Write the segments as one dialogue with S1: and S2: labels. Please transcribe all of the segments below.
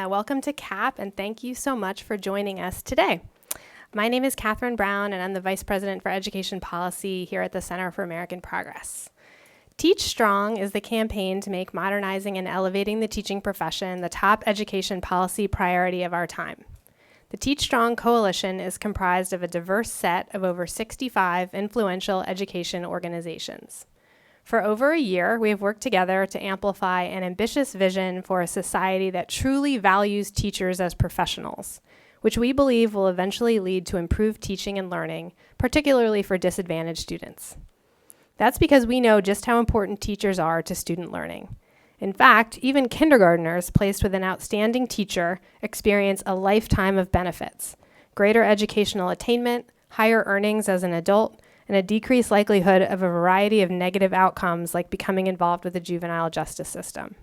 S1: Welcome to CAP, and thank you so much for joining us today. My name is Catherine Brown, and I'm the Vice President for Education Policy here at the Center for American Progress. TeachStrong is the campaign to make modernizing and elevating the teaching profession the top education policy priority of our time. The TeachStrong Coalition is comprised of a diverse set of over 65 influential education organizations. For over a year, we have worked together to amplify an ambitious vision for a society that truly values teachers as professionals, which we believe will eventually lead to improved teaching and learning, particularly for disadvantaged students. That's because we know just how important teachers are to student learning. In fact, even kindergartners placed with an outstanding teacher experience a lifetime of benefits: greater educational attainment, higher earnings as an adult, and a decreased likelihood of a variety of negative outcomes like becoming involved with the juvenile justice system.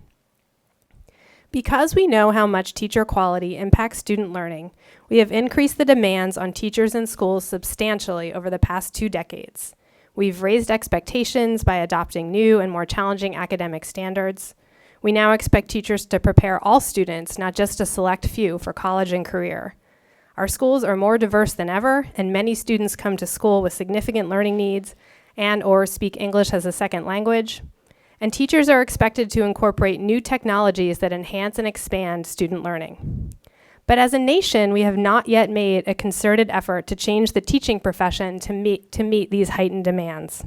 S1: Because we know how much teacher quality impacts student learning, we have increased the demands on teachers and schools substantially over the past 2 decades. We've raised expectations by adopting new and more challenging academic standards. We now expect teachers to prepare all students, not just a select few, for college and career. Our schools are more diverse than ever, and many students come to school with significant learning needs and/or speak English as a second language. And teachers are expected to incorporate new technologies that enhance and expand student learning. But as a nation, we have not yet made a concerted effort to change the teaching profession to meet these heightened demands.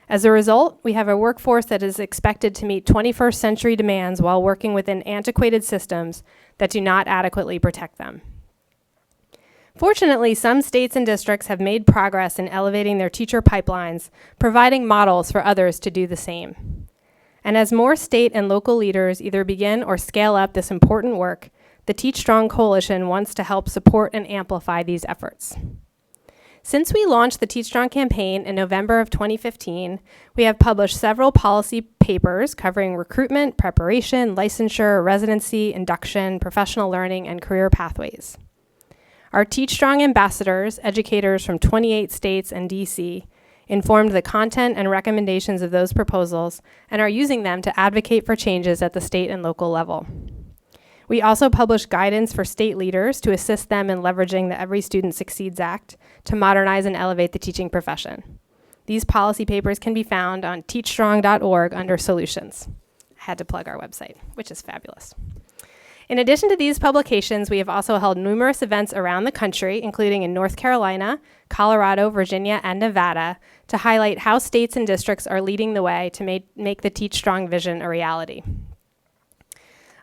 S1: As a result, we have a workforce that is expected to meet 21st century demands while working within antiquated systems that do not adequately protect them. Fortunately, some states and districts have made progress in elevating their teacher pipelines, providing models for others to do the same. And as more state and local leaders either begin or scale up this important work, the TeachStrong Coalition wants to help support and amplify these efforts. Since we launched the TeachStrong campaign in November of 2015, we have published several policy papers covering recruitment, preparation, licensure, residency, induction, professional learning, and career pathways. Our TeachStrong ambassadors, educators from 28 states and DC, informed the content and recommendations of those proposals and are using them to advocate for changes at the state and local level. We also publish guidance for state leaders to assist them in leveraging the Every Student Succeeds Act to modernize and elevate the teaching profession. These policy papers can be found on teachstrong.org under Solutions. I had to plug our website, which is fabulous. In addition to these publications, we have also held numerous events around the country, including in North Carolina, Colorado, Virginia, and Nevada, to highlight how states and districts are leading the way to make the TeachStrong vision a reality.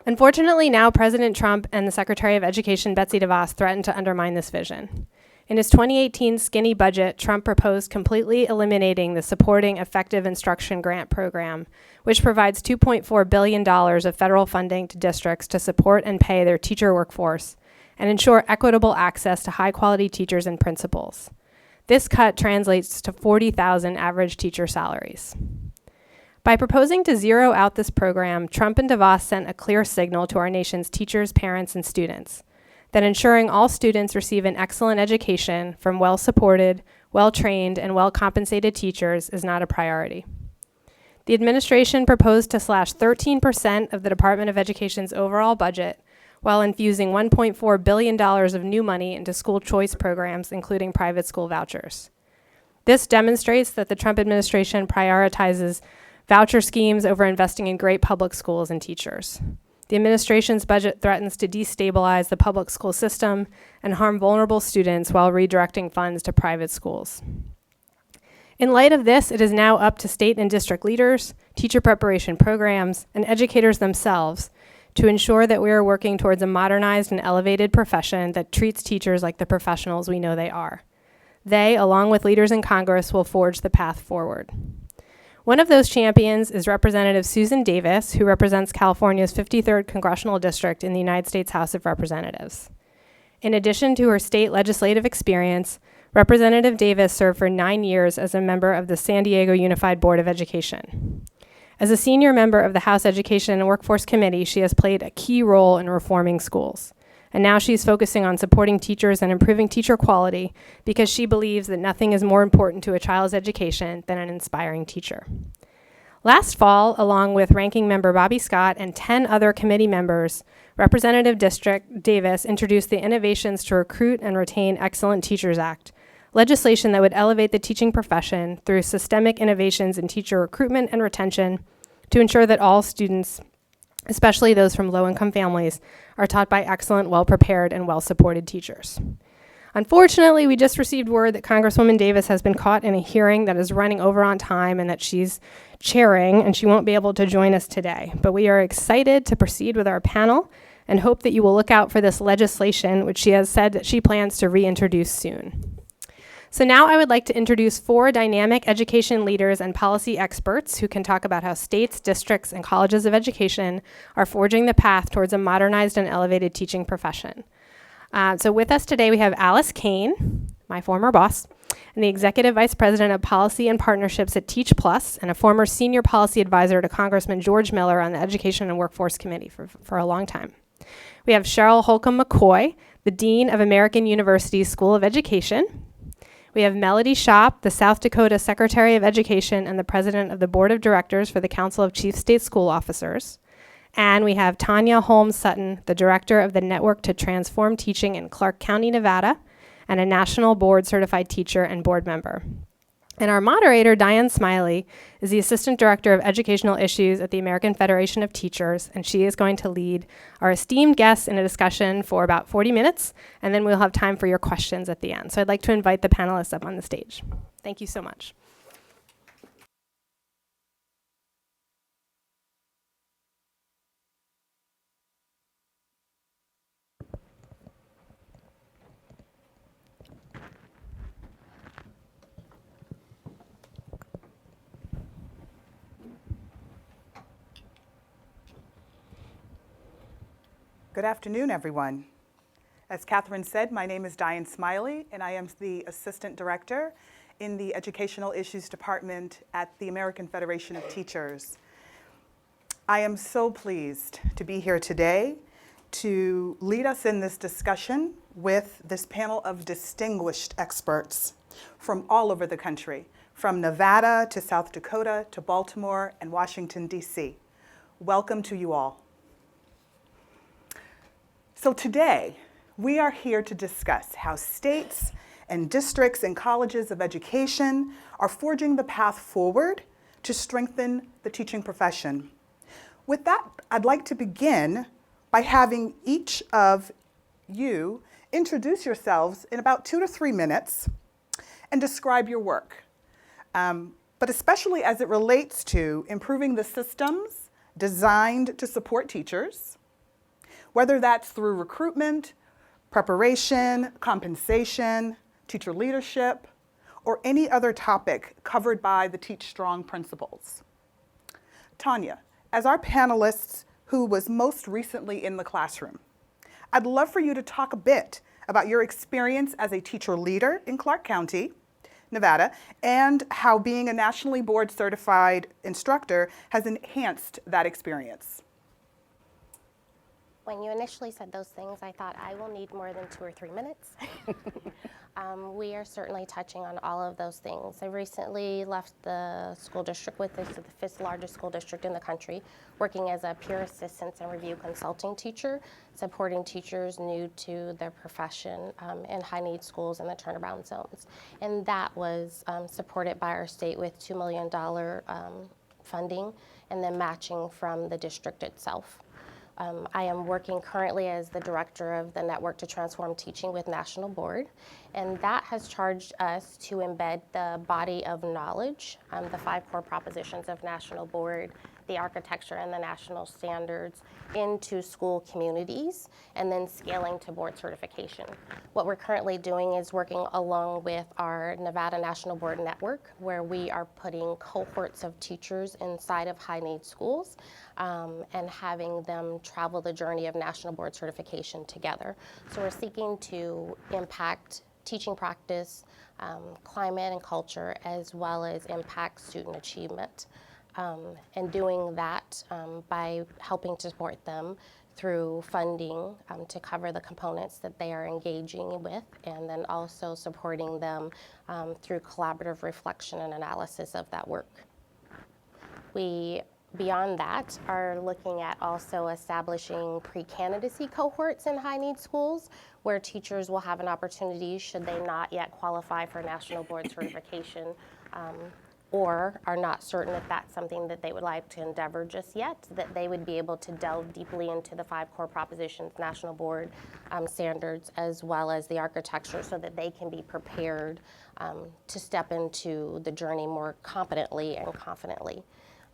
S1: Unfortunately, now President Trump and the Secretary of Education, Betsy DeVos, threaten to undermine this vision. In his 2018 skinny budget, Trump proposed completely eliminating the Supporting Effective Instruction Grant Program, which provides $2.4 billion of federal funding to districts to support and pay their teacher workforce and ensure equitable access to high-quality teachers and principals. This cut translates to 40,000 average teacher salaries. By proposing to zero out this program, Trump and DeVos sent a clear signal to our nation's teachers, parents, and students that ensuring all students receive an excellent education from well-supported, well-trained, and well-compensated teachers is not a priority. The administration proposed to slash 13% of the Department of Education's overall budget while infusing $1.4 billion of new money into school choice programs, including private school vouchers. This demonstrates that the Trump administration prioritizes voucher schemes over investing in great public schools and teachers. The administration's budget threatens to destabilize the public school system and harm vulnerable students while redirecting funds to private schools. In light of this, it is now up to state and district leaders, teacher preparation programs, and educators themselves to ensure that we are working towards a modernized and elevated profession that treats teachers like the professionals we know they are. They, along with leaders in Congress, will forge the path forward. One of those champions is Representative Susan Davis, who represents California's 53rd Congressional District in the United States House of Representatives. In addition to her state legislative experience, Representative Davis served for 9 years as a member of the San Diego Unified Board of Education. As a senior member of the House Education and Workforce Committee, she has played a key role in reforming schools. And now she's focusing on supporting teachers and improving teacher quality because she believes that nothing is more important to a child's education than an inspiring teacher. Last fall, along with Ranking Member Bobby Scott and 10 other committee members, Representative District Davis introduced the Innovations to Recruit and Retain Excellent Teachers Act, legislation that would elevate the teaching profession through systemic innovations in teacher recruitment and retention to ensure that all students, especially those from low-income families, are taught by excellent, well-prepared, and well-supported teachers. Unfortunately, we just received word that Congresswoman Davis has been caught in a hearing that is running over on time and that she's chairing, and she won't be able to join us today. But we are excited to proceed with our panel and hope that you will look out for this legislation, which she has said that she plans to reintroduce soon. So now I would like to introduce 4 dynamic education leaders and policy experts who can talk about how states, districts, and colleges of education are forging the path towards a modernized and elevated teaching profession. So with us today, we have Alice Kane, my former boss, and the Executive Vice President of Policy and Partnerships at Teach Plus, and a former Senior Policy Advisor to Congressman George Miller on the Education and Workforce Committee for a long time. We have Cheryl Holcomb McCoy, the Dean of American University's School of Education. We have Melody Shop, the South Dakota Secretary of Education and the President of the Board of Directors for the Council of Chief State School Officers. And we have Tanya Holmes Sutton, the Director of the Network to Transform Teaching in Clark County, Nevada, and a National Board Certified Teacher and Board Member. And our moderator, Diane Smiley, is the Assistant Director of Educational Issues at the American Federation of Teachers, and she is going to lead our esteemed guests in a discussion for about 40 minutes, and then we'll have time for your questions at the end. So I'd like to invite the panelists up on the stage. Thank you so much.
S2: Good afternoon, everyone. As Catherine said, my name is Diane Smiley, and I am the Assistant Director in the Educational Issues Department at the American Federation of Teachers. I am so pleased to be here today to lead us in this discussion with this panel of distinguished experts from all over the country, from Nevada to South Dakota to Baltimore and Washington, D.C. Welcome to you all. So today, we are here to discuss how states and districts and colleges of education are forging the path forward to strengthen the teaching profession. With that, I'd like to begin by having each of you introduce yourselves in about 2 to 3 minutes and describe your work, but especially as it relates to improving the systems designed to support teachers, whether that's through recruitment, preparation, compensation, teacher leadership, or any other topic covered by the TeachStrong principles. Tanya, as our panelist who was most recently in the classroom, I'd love for you to talk a bit about your experience as a teacher leader in Clark County, Nevada, and how being a nationally board certified instructor has enhanced that experience.
S3: When you initially said those things, I thought I will need more than 2 or 3 minutes. We are certainly touching on all of those things. I recently left the school district with this, the 5th largest school district in the country, working as a peer assistance and review consulting teacher, supporting teachers new to their profession in high-need schools in the turnaround zones. And that was supported by our state with $2 million funding and then matching from the district itself. I am working currently as the director of the Network to Transform Teaching with National Board, and that has charged us to embed the body of knowledge, the 5 core propositions of National Board, the architecture and the national standards into school communities, and then scaling to board certification. What we're currently doing is working along with our Nevada National Board Network, where we are putting cohorts of teachers inside of high-need schools and having them travel the journey of national board certification together. So we're seeking to impact teaching practice, climate and culture, as well as impact student achievement. And doing that by helping to support them through funding to cover the components that they are engaging with, and then also supporting them through collaborative reflection and analysis of that work. We beyond that, are looking at also establishing pre-candidacy cohorts in high-need schools where teachers will have an opportunity, should they not yet qualify for national board certification, or are not certain if that's something that they would like to endeavor just yet, that they would be able to delve deeply into the 5 core propositions, national board standards, as well as the architecture, so that they can be prepared to step into the journey more competently and confidently.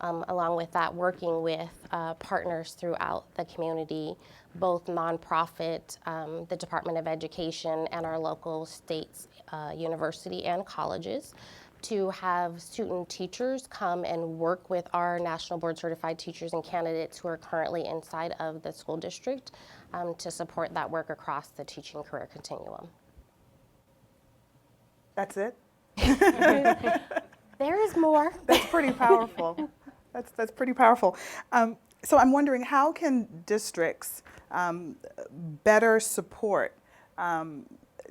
S3: Along with that, working with partners throughout the community, both nonprofit, the Department of Education, and our local states, university and colleges, to have student teachers come and work with our national board certified teachers and candidates who are currently inside of the school district to support that work across the teaching career continuum.
S2: That's it?
S3: There is more.
S2: That's pretty powerful. That's pretty powerful. So I'm wondering, how can districts better support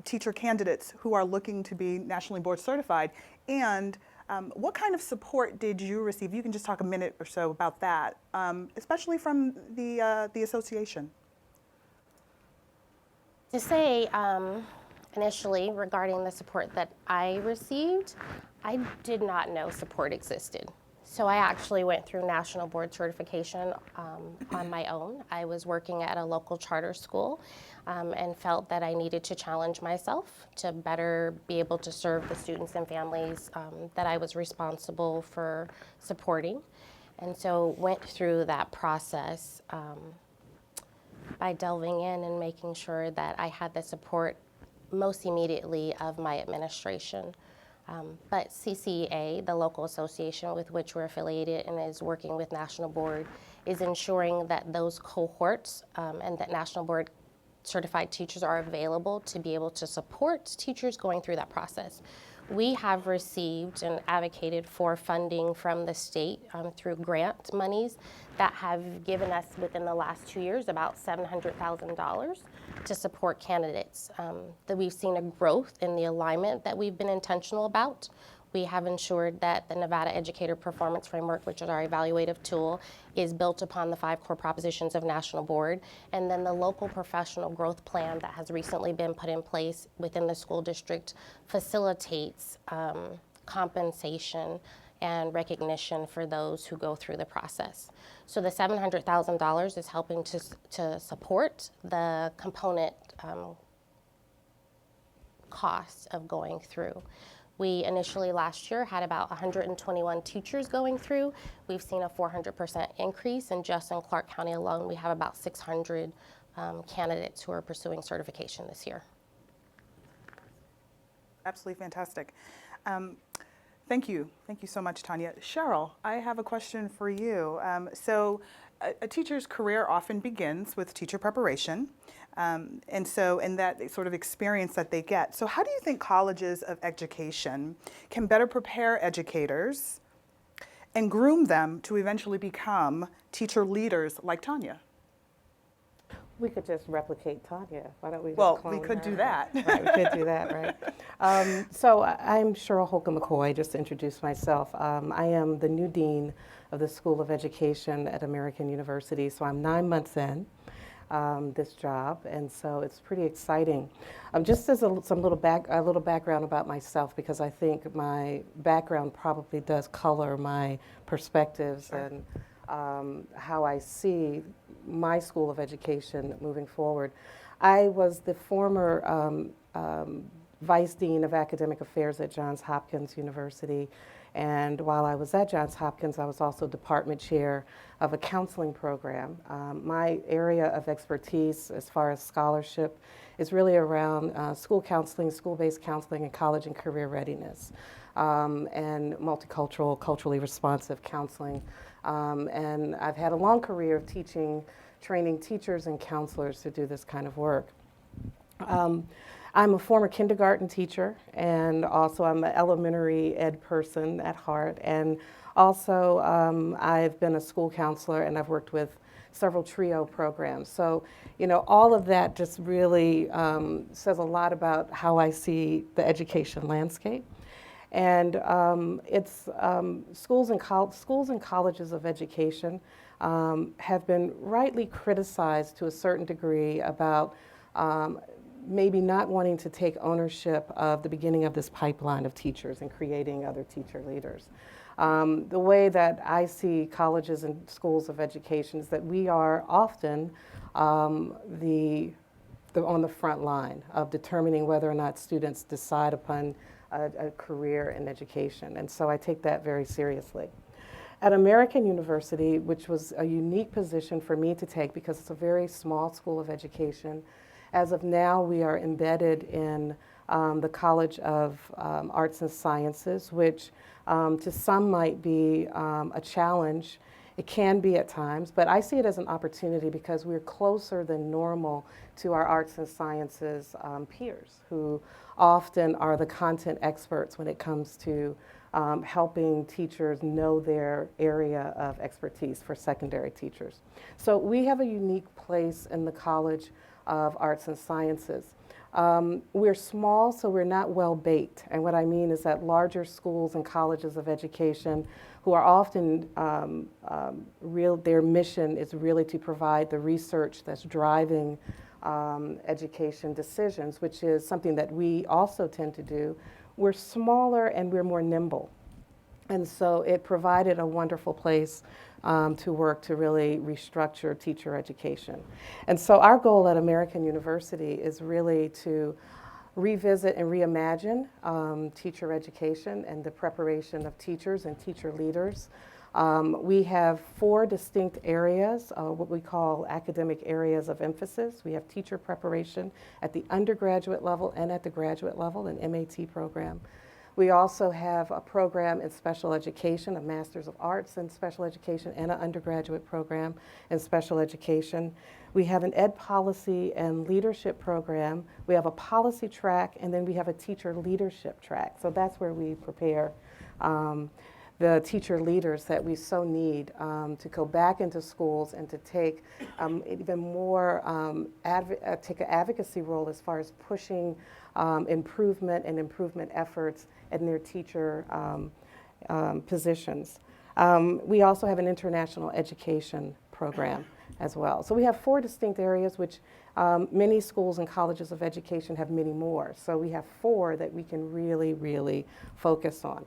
S2: teacher candidates who are looking to be nationally board certified? And what kind of support did you receive? You can just talk a minute or so about that, especially from the association.
S3: To say initially regarding the support that I received, I did not know support existed. So I actually went through national board certification on my own. I was working at a local charter school and felt that I needed to challenge myself to better be able to serve the students and families that I was responsible for supporting. And so went through that process by delving in and making sure that I had the support most immediately of my administration. But CCA, the local association with which we're affiliated and is working with National Board, is ensuring that those cohorts and that National Board certified teachers are available to be able to support teachers going through that process. We have received and advocated for funding from the state through grant monies that have given us within the last 2 years about $700,000 to support candidates. That we've seen a growth in the alignment that we've been intentional about. We have ensured that the Nevada Educator Performance Framework, which is our evaluative tool, is built upon the 5 core propositions of National Board, and then the local professional growth plan that has recently been put in place within the school district facilitates compensation and recognition for those who go through the process. So the $700,000 is helping to support the component costs of going through. We initially last year had about 121 teachers going through. We've seen a 400% increase, and just in Clark County alone, we have about 600 candidates who are pursuing certification this year.
S2: Absolutely fantastic. Thank you so much, Tanya. Cheryl, I have a question for you. So a teacher's career often begins with teacher preparation. And that sort of experience that they get. So how do you think colleges of education can better prepare educators and groom them to eventually become teacher leaders like Tanya?
S4: We could just replicate Tanya. Why don't we just
S2: Well,
S4: clone
S2: we could
S4: her?
S2: do that.
S4: Right, we could do that, right? So I'm Cheryl Holcomb-McCoy, just to introduce myself. I am the new dean of the School of Education at American University, so I'm 9 months in this job, and so it's pretty exciting. Just as a little background about myself, because I think my background probably does color my perspectives and how I see my School of Education moving forward. I was the former Vice Dean of Academic Affairs at Johns Hopkins University, and while I was at Johns Hopkins, I was also department chair of a counseling program. My area of expertise as far as scholarship is really around school counseling, school-based counseling, and college and career readiness, and multicultural, culturally responsive counseling. And I've had a long career of training teachers and counselors to do this kind of work. I'm a former kindergarten teacher, and also I'm an elementary ed person at heart. And also I've been a school counselor, and I've worked with several TRIO programs. So, you know, all of that just really says a lot about how I see the education landscape. And it's schools and colleges of education have been rightly criticized to a certain degree about maybe not wanting to take ownership of the beginning of this pipeline of teachers and creating other teacher leaders. The way that I see colleges and schools of education is that we are often on the front line of determining whether or not students decide upon a career in education. And so I take that very seriously. At American University, which was a unique position for me to take because it's a very small school of education, as of now we are embedded in the College of Arts and Sciences, which to some might be a challenge. It can be at times, but I see it as an opportunity because we're closer than normal to our arts and sciences peers who often are the content experts when it comes to helping teachers know their area of expertise for secondary teachers. So we have a unique place in the College of Arts and Sciences. We're small, so we're not well baked. And what I mean is that larger schools and colleges of education who are often their mission is really to provide the research that's driving education decisions, which is something that we also tend to do. We're smaller and we're more nimble. And so it provided a wonderful place to work to really restructure teacher education. And so our goal at American University is really to revisit and reimagine teacher education and the preparation of teachers and teacher leaders. We have 4 distinct areas, what we call academic areas of emphasis. We have teacher preparation at the undergraduate level and at the graduate level, an MAT program. We also have a program in special education, a Master's of Arts in Special Education, and an undergraduate program in special education. We have an ed policy and leadership program. We have a policy track, and then we have a teacher leadership track. So that's where we prepare the teacher leaders that we so need to go back into schools and to take even more, take an advocacy role as far as pushing improvement and improvement efforts in their teacher positions. We also have an international education program as well. So we have 4 distinct areas, which many schools and colleges of education have many more. So we have 4 that we can really, really focus on.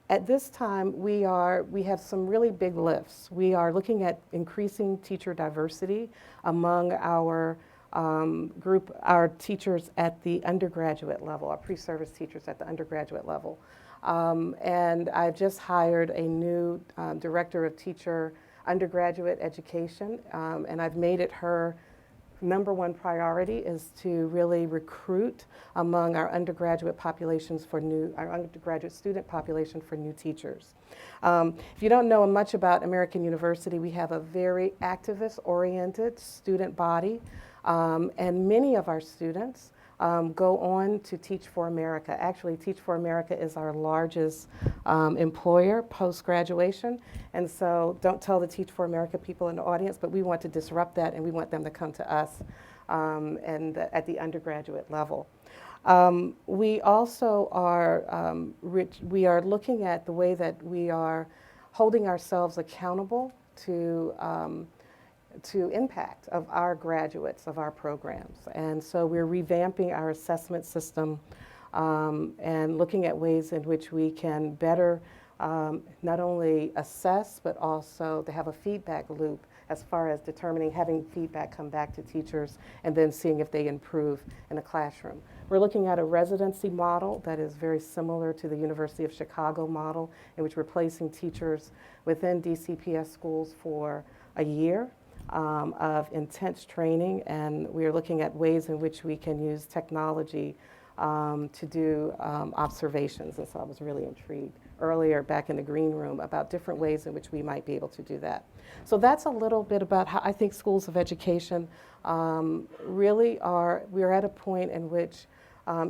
S4: At this time, we have some really big lifts. We are looking at increasing teacher diversity among our our teachers at the undergraduate level, our pre-service teachers at the undergraduate level. And I've just hired a new director of teacher undergraduate education, and I've made it her #1 priority is to really recruit among our undergraduate populations our undergraduate student population for new teachers. If you don't know much about American University, we have a very activist-oriented student body, and many of our students go on to Teach for America. Actually, Teach for America is our largest employer post-graduation. And so don't tell the Teach for America people in the audience, but we want to disrupt that and we want them to come to us at the undergraduate level. We also are, we are looking at the way that we are holding ourselves accountable to impact of our graduates of our programs. And so we're revamping our assessment system and looking at ways in which we can better not only assess, but also to have a feedback loop as far as having feedback come back to teachers and then seeing if they improve in the classroom. We're looking at a residency model that is very similar to the University of Chicago model, in which we're placing teachers within DCPS schools for a year of intense training, and we are looking at ways in which we can use technology to do observations. And so I was really intrigued earlier back in the green room about different ways in which we might be able to do that. So that's a little bit about how I think schools of education really are, we're at a point in which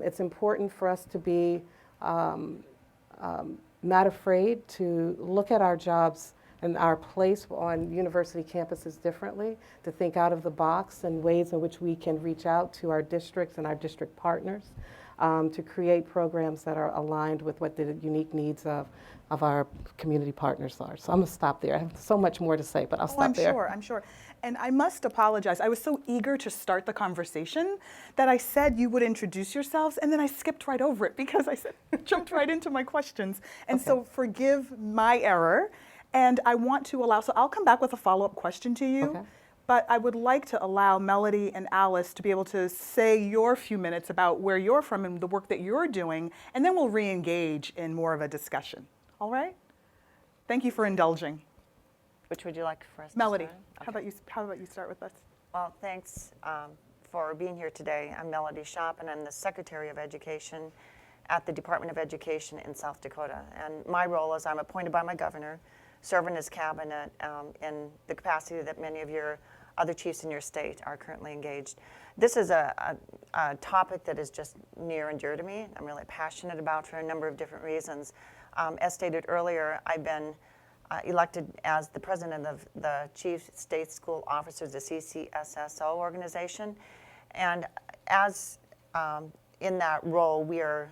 S4: it's important for us to be not afraid to look at our jobs and our place on university campuses differently, to think out of the box and ways in which we can reach out to our districts and our district partners to create programs that are aligned with what the unique needs of our community partners are. So I'm going to stop there. I have so much more to say, but I'll stop there.
S2: I'm sure. And I must apologize. I was so eager to start the conversation that I said you would introduce yourselves, and then I skipped right over it because I said, jumped right into my questions. And so forgive my error. And I want to allow, so I'll come back with a follow-up question to you.
S4: Okay.
S2: But I would like to allow Melody and Alice to be able to say your few minutes about where you're from and the work that you're doing, and then we'll re-engage in more of a discussion. All right? Thank you for indulging.
S5: Which would you like for us
S2: Melody,
S5: to start?
S2: how about you start with us?
S5: Well, thanks for being here today. I'm Melody Shop, and I'm the Secretary of Education at the Department of Education in South Dakota. And my role is I'm appointed by my governor, serve in his cabinet in the capacity that many of your other chiefs in your state are currently engaged. This is a topic that is just near and dear to me. I'm really passionate about for a number of different reasons. As stated earlier, I've been elected as the president of the Chief State School Officers, the CCSSO organization. And as in that role, we are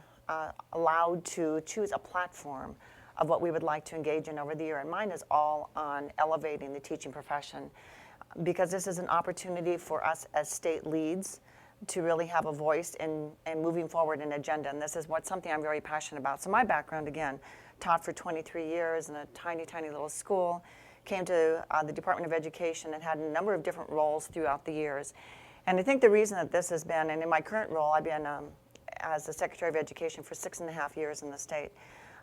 S5: allowed to choose a platform of what we would like to engage in over the year. And mine is all on elevating the teaching profession, because this is an opportunity for us as state leads to really have a voice in moving forward an agenda. And this is something I'm very passionate about. So my background, again, taught for 23 years in a tiny, tiny little school, came to the Department of Education and had a number of different roles throughout the years. And I think the reason that this has been, and in my current role, I've been as the Secretary of Education for 6.5 years in the state.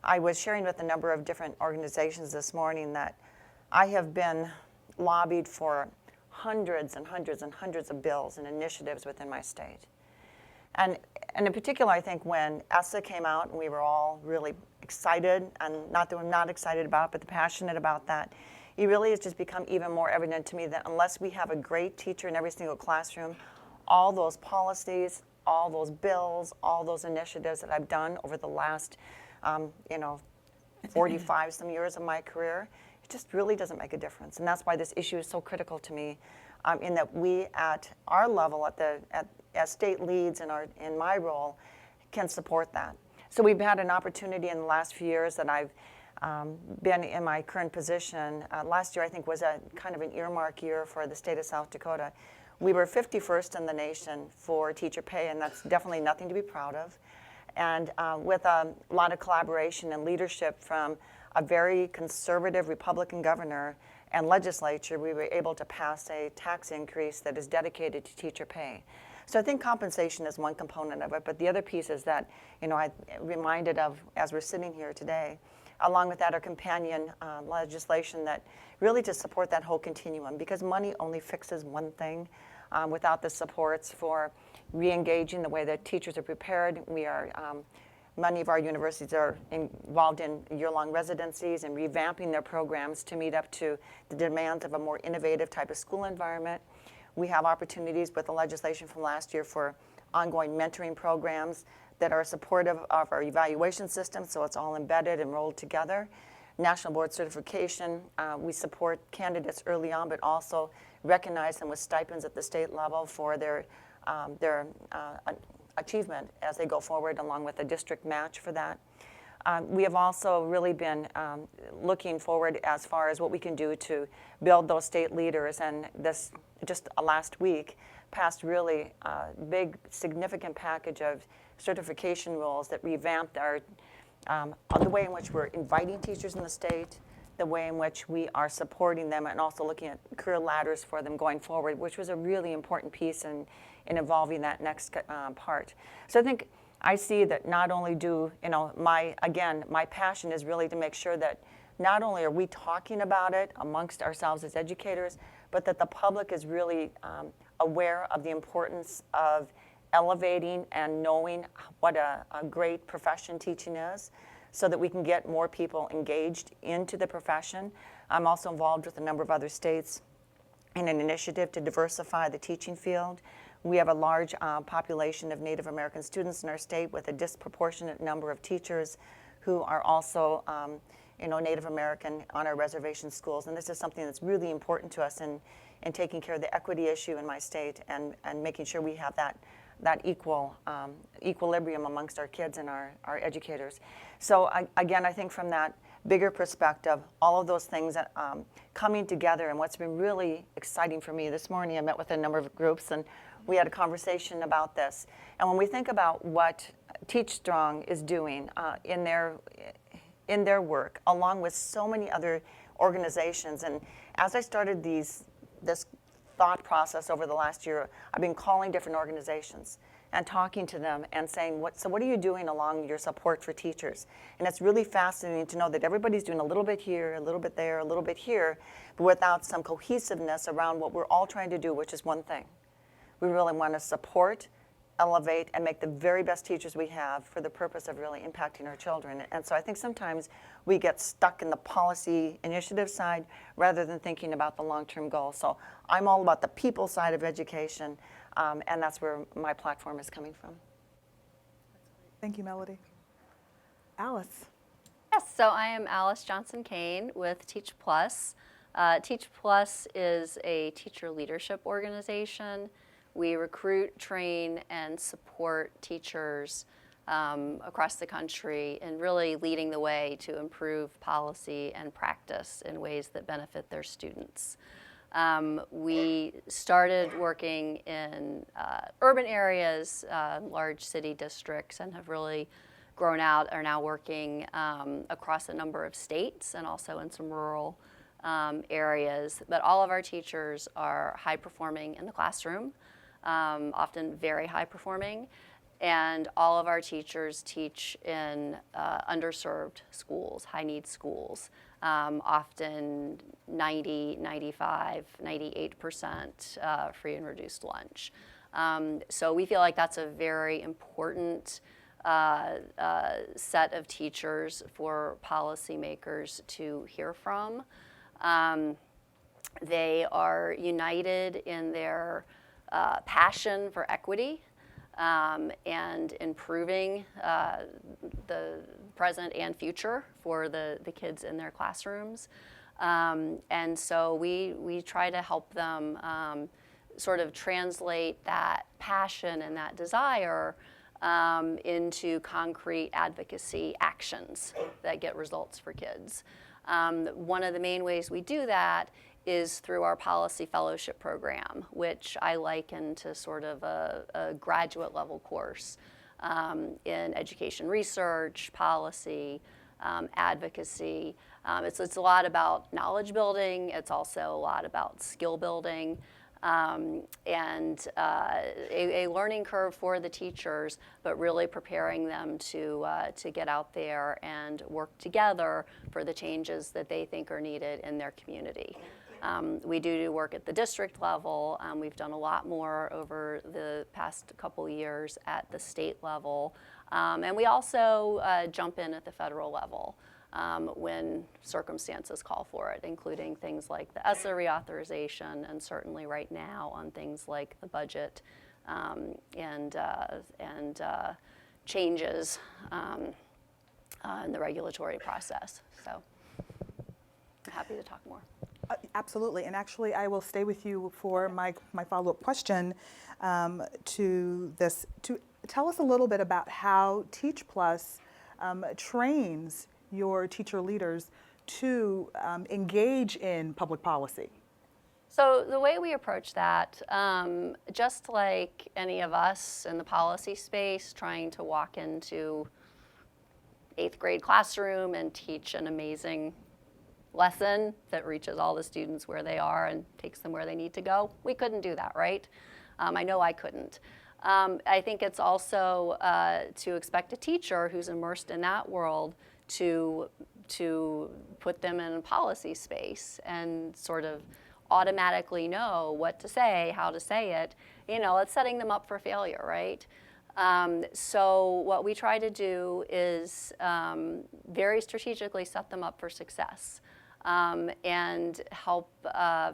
S5: I was sharing with a number of different organizations this morning that I have been lobbied for hundreds and hundreds and hundreds of bills and initiatives within my state. And in particular, I think when ESSA came out and we were all really excited, and not that we're not excited about it, but passionate about that, it really has just become even more evident to me that unless we have a great teacher in every single classroom, all those policies, all those bills, all those initiatives that I've done over the last 45 some years of my career, it just really doesn't make a difference. And that's why this issue is so critical to me, in that we at our level, as state leads in my role, can support that. So we've had an opportunity in the last few years that I've been in my current position. Last year, I think, was a kind of an earmark year for the state of South Dakota. We were 51st in the nation for teacher pay, and that's definitely nothing to be proud of. And with a lot of collaboration and leadership from a very conservative Republican governor and legislature, we were able to pass a tax increase that is dedicated to teacher pay. So I think compensation is one component of it, but the other piece is that, I reminded of as we're sitting here today, along with that our companion legislation that really to support that whole continuum, because money only fixes one thing. Without the supports for re-engaging the way that teachers are prepared, many of our universities are involved in year-long residencies and revamping their programs to meet up to the demands of a more innovative type of school environment. We have opportunities with the legislation from last year for ongoing mentoring programs that are supportive of our evaluation system, so it's all embedded and rolled together. National board certification, we support candidates early on, but also recognize them with stipends at the state level for their achievement as they go forward, along with a district match for that. We have also really been looking forward as far as what we can do to build those state leaders, and this just last week passed really big, significant package of certification rules that revamped our the way in which we're inviting teachers in the state, the way in which we are supporting them, and also looking at career ladders for them going forward, which was a really important piece in involving that next part. So I think I see that not only do, my passion is really to make sure that not only are we talking about it amongst ourselves as educators, but that the public is really aware of the importance of elevating and knowing what a great profession teaching is, so that we can get more people engaged into the profession. I'm also involved with a number of other states in an initiative to diversify the teaching field. We have a large population of Native American students in our state, with a disproportionate number of teachers who are also Native American on our reservation schools. And this is something that's really important to us in taking care of the equity issue in my state and making sure we have that that equilibrium amongst our kids and our educators. So again, I think from that bigger perspective, all of those things that coming together, and what's been really exciting for me this morning, I met with a number of groups and we had a conversation about this. And when we think about what TeachStrong is doing in their work, along with so many other organizations, and as I started this thought process over the last year, I've been calling different organizations and talking to them and saying, so what are you doing along your support for teachers? And it's really fascinating to know that everybody's doing a little bit here, a little bit there, a little bit here, but without some cohesiveness around what we're all trying to do, which is one thing. We really want to support, elevate, and make the very best teachers we have for the purpose of really impacting our children. And so I think sometimes we get stuck in the policy initiative side rather than thinking about the long-term goal. So I'm all about the people side of education, and that's where my platform is coming from.
S2: Thank you, Melody. Alice.
S6: Yes, so I am Alice Johnson-Kane with Teach Plus. Teach Plus is a teacher leadership organization. We recruit, train, and support teachers across the country and really leading the way to improve policy and practice in ways that benefit their students. We started working in urban areas, large city districts, and have really grown out, are now working across a number of states and also in some rural areas. But all of our teachers are high performing in the classroom, often very high performing. And all of our teachers teach in underserved schools, high need schools, often 90, 95, 98% free and reduced lunch. So we feel like that's a very important set of teachers for policymakers to hear from. They are united in their passion for equity and improving the present and future for the kids in their classrooms. And so we try to help them sort of translate that passion and that desire into concrete advocacy actions that get results for kids. One of the main ways we do that is through our policy fellowship program, which I liken to sort of a graduate level course in education research, policy, advocacy. It's a lot about knowledge building. It's also a lot about skill building. And a learning curve for the teachers, but really preparing them to get out there and work together for the changes that they think are needed in their community. We do work at the district level. We've done a lot more over the past couple years at the state level. And we also jump in at the federal level when circumstances call for it, including things like the ESSA reauthorization, and certainly right now on things like the budget and changes in the regulatory process. So I'm happy to talk more.
S2: Absolutely, and actually I will stay with you for my follow-up question to this. To tell us a little bit about how Teach Plus trains your teacher leaders to engage in public policy.
S6: So the way we approach that, just like any of us in the policy space trying to walk into 8th grade classroom and teach an amazing lesson that reaches all the students where they are and takes them where they need to go, we couldn't do that, right? I know I couldn't. I think it's also to expect a teacher who's immersed in that world to put them in a policy space and sort of automatically know what to say, how to say it. You know, it's setting them up for failure, right? So what we try to do is very strategically set them up for success and help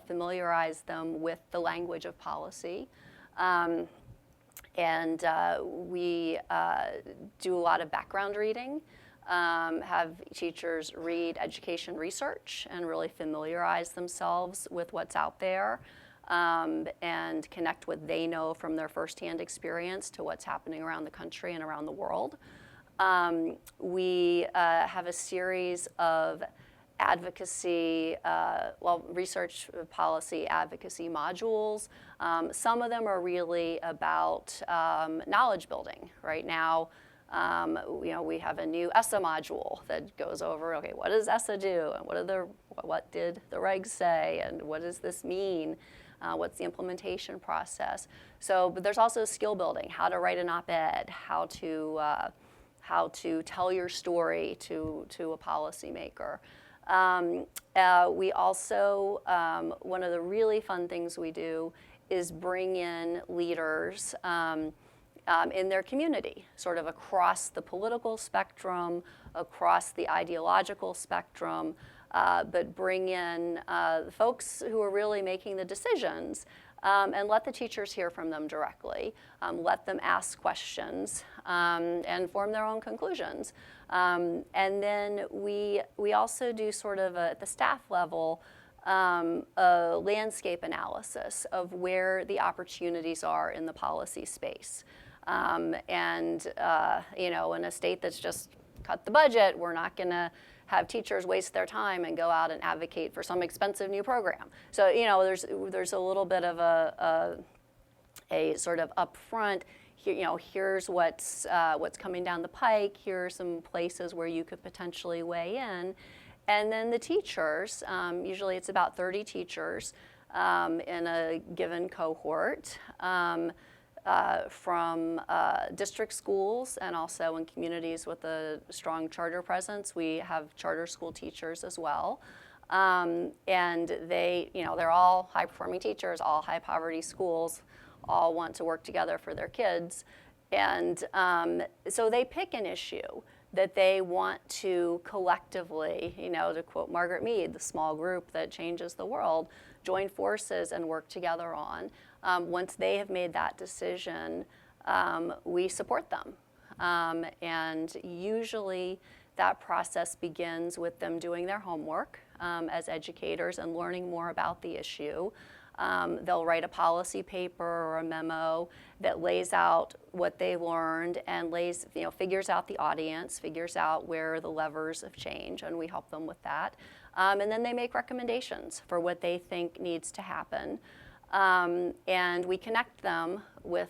S6: familiarize them with the language of policy. And we do a lot of background reading. Have teachers read education research and really familiarize themselves with what's out there. and connect what they know from their firsthand experience to what's happening around the country and around the world. We have a series of advocacy, research policy advocacy modules. Some of them are really about knowledge building. Right now, we have a new ESSA module that goes over, okay, what does ESSA do, and what did the regs say, and what does this mean? What's the implementation process? But there's also skill building, how to write an op-ed, how to tell your story to a policymaker. We also, one of the really fun things we do is bring in leaders in their community, sort of across the political spectrum, across the ideological spectrum, but bring in the folks who are really making the decisions and let the teachers hear from them directly. Let them ask questions and form their own conclusions. And then we also do sort of at the staff level a landscape analysis of where the opportunities are in the policy space. In a state that's just cut the budget, we're not going to have teachers waste their time and go out and advocate for some expensive new program. So there's a little bit of a sort of upfront. Here's what's coming down the pike. Here are some places where you could potentially weigh in, and then the teachers. Usually, it's about 30 teachers in a given cohort. From district schools and also in communities with a strong charter presence. We have charter school teachers as well. And they're all high-performing teachers, all high-poverty schools, all want to work together for their kids. And so they pick an issue that they want to collectively, to quote Margaret Mead, the small group that changes the world, join forces and work together on. Once they have made that decision, we support them. And usually that process begins with them doing their homework as educators and learning more about the issue. They'll write a policy paper or a memo that lays out what they learned and figures out the audience, figures out where the levers of change, and we help them with that. And then they make recommendations for what they think needs to happen. And we connect them with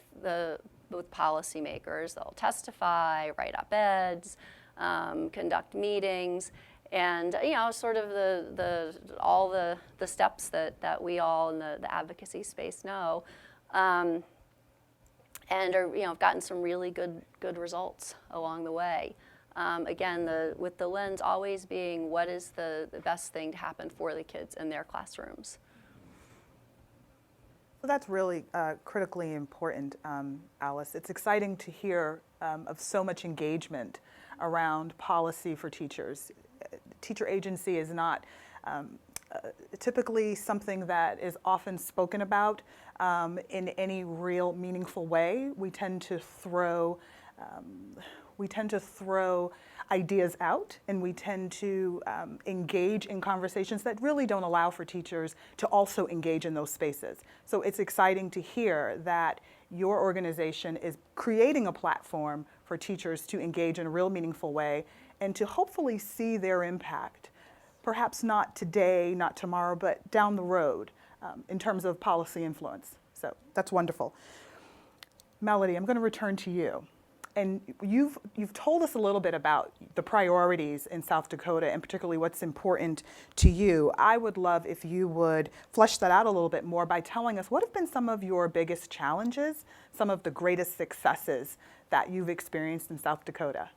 S6: policymakers. They'll testify, write op-eds, conduct meetings, and sort of all the steps that we all in the advocacy space know, and have gotten some really good results along the way. Again, with the lens always being what is the best thing to happen for the kids in their classrooms.
S2: Well, that's really critically important, Alice. It's exciting to hear of so much engagement around policy for teachers. Teacher agency is not typically something that is often spoken about in any real meaningful way. We tend to throw ideas out, and we tend to engage in conversations that really don't allow for teachers to also engage in those spaces. So it's exciting to hear that your organization is creating a platform for teachers to engage in a real meaningful way and to hopefully see their impact, perhaps not today, not tomorrow, but down the road in terms of policy influence. So that's wonderful. Melody, I'm going to return to you. And you've told us a little bit about the priorities in South Dakota and particularly what's important to you. I would love if you would flesh that out a little bit more by telling us what have been some of your biggest challenges, some of the greatest successes that you've experienced in South Dakota.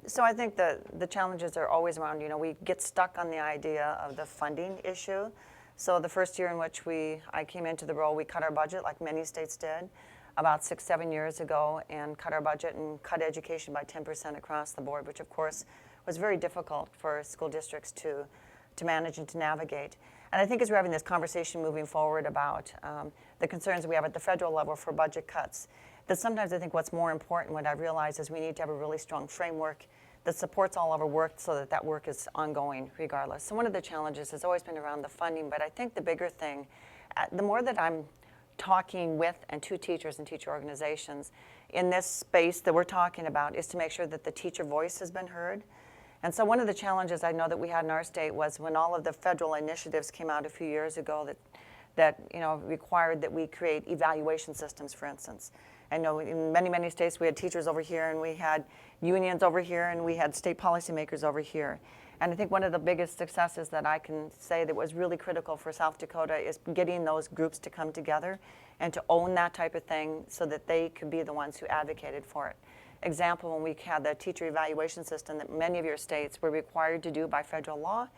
S5: So I think the challenges are always around, we get stuck on the idea of the funding issue. So the first year in which I came into the role, we cut our budget like many states did about 6-7 years ago, and cut our budget and cut education by 10% across the board, which of course was very difficult for school districts to manage and to navigate. And I think as we're having this conversation moving forward about the concerns we have at the federal level for budget cuts, that sometimes I think what's more important, what I've realized, is we need to have a really strong framework that supports all of our work so that that work is ongoing regardless. So one of the challenges has always been around the funding, but I think the bigger thing the more that I'm talking with and to teachers and teacher organizations in this space that we're talking about is to make sure that the teacher voice has been heard. And so one of the challenges I know that we had in our state was when all of the federal initiatives came out a few years ago that required that we create evaluation systems, for instance. I know in many, many states we had teachers over here and we had unions over here and we had state policymakers over here. And I think one of the biggest successes that I can say that was really critical for South Dakota is getting those groups to come together and to own that type of thing so that they could be the ones who advocated for it. Example, when we had the teacher evaluation system that many of your states were required to do by federal law,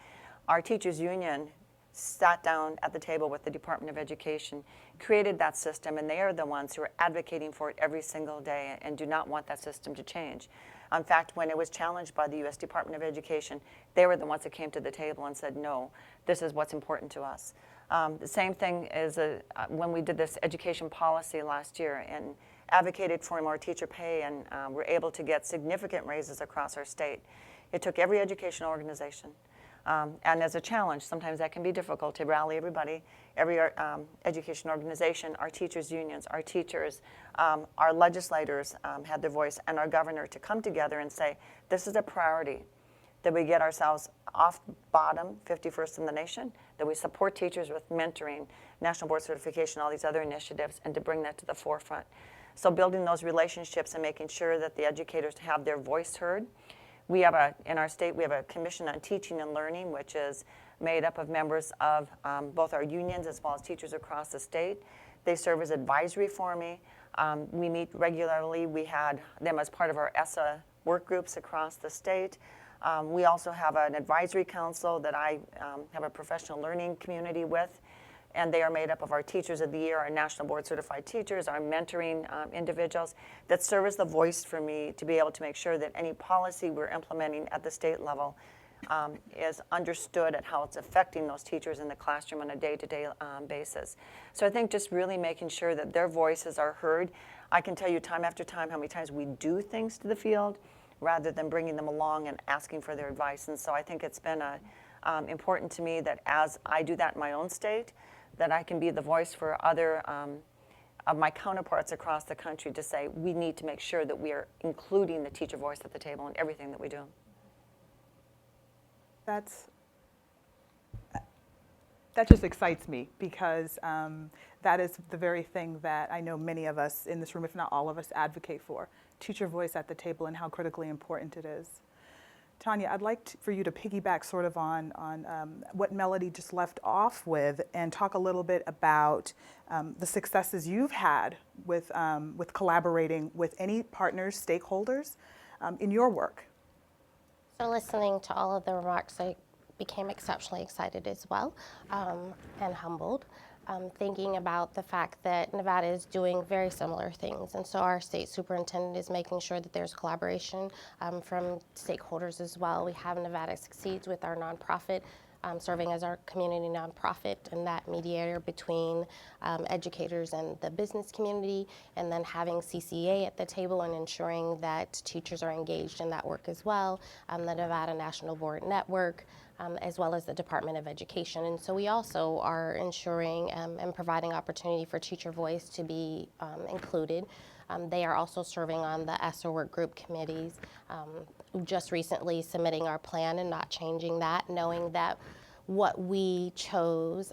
S5: our teachers union sat down at the table with the Department of Education, created that system, and they are the ones who are advocating for it every single day and do not want that system to change. In fact, when it was challenged by the U.S. Department of Education, they were the ones that came to the table and said, no, this is what's important to us. The same thing is when we did this education policy last year and advocated for more teacher pay and were able to get significant raises across our state. It took every educational organization. And as a challenge, sometimes that can be difficult to rally everybody, every education organization, our teachers' unions, our teachers, our legislators had their voice, and our governor to come together and say, this is a priority, that we get ourselves off bottom, 51st in the nation, that we support teachers with mentoring, national board certification, all these other initiatives, and to bring that to the forefront. So building those relationships and making sure that the educators have their voice heard. We have in our state, we have a commission on teaching and learning, which is made up of members of both our unions as well as teachers across the state. They serve as advisory for me. We meet regularly. We had them as part of our ESSA work groups across the state. We also have an advisory council that I have a professional learning community with, and they are made up of our teachers of the year, our national board certified teachers, our mentoring individuals that serve as the voice for me to be able to make sure that any policy we're implementing at the state level is understood at how it's affecting those teachers in the classroom on a day-to-day basis. So I think just really making sure that their voices are heard. I can tell you time after time how many times we do things to the field rather than bringing them along and asking for their advice. And so I think it's been important to me that as I do that in my own state, that I can be the voice for other of my counterparts across the country to say we need to make sure that we are including the teacher voice at the table in everything that we do.
S2: That just excites me because that is the very thing that I know many of us in this room, if not all of us, advocate for. Teacher voice at the table and how critically important it is. Tanya, I'd like for you to piggyback sort of on what Melody just left off with and talk a little bit about the successes you've had with collaborating with any partners, stakeholders in your work.
S3: So listening to all of the remarks, I became exceptionally excited as well and humbled. Thinking about the fact that Nevada is doing very similar things. And so our state superintendent is making sure that there's collaboration from stakeholders as well. We have Nevada Succeeds with our nonprofit, serving as our community nonprofit and that mediator between educators and the business community, and then having CCA at the table and ensuring that teachers are engaged in that work as well, the Nevada National Board Network, as well as the Department of Education. And so we also are ensuring and providing opportunity for teacher voice to be included. They are also serving on the ESSA work group committees, just recently submitting our plan and not changing that, knowing that what we chose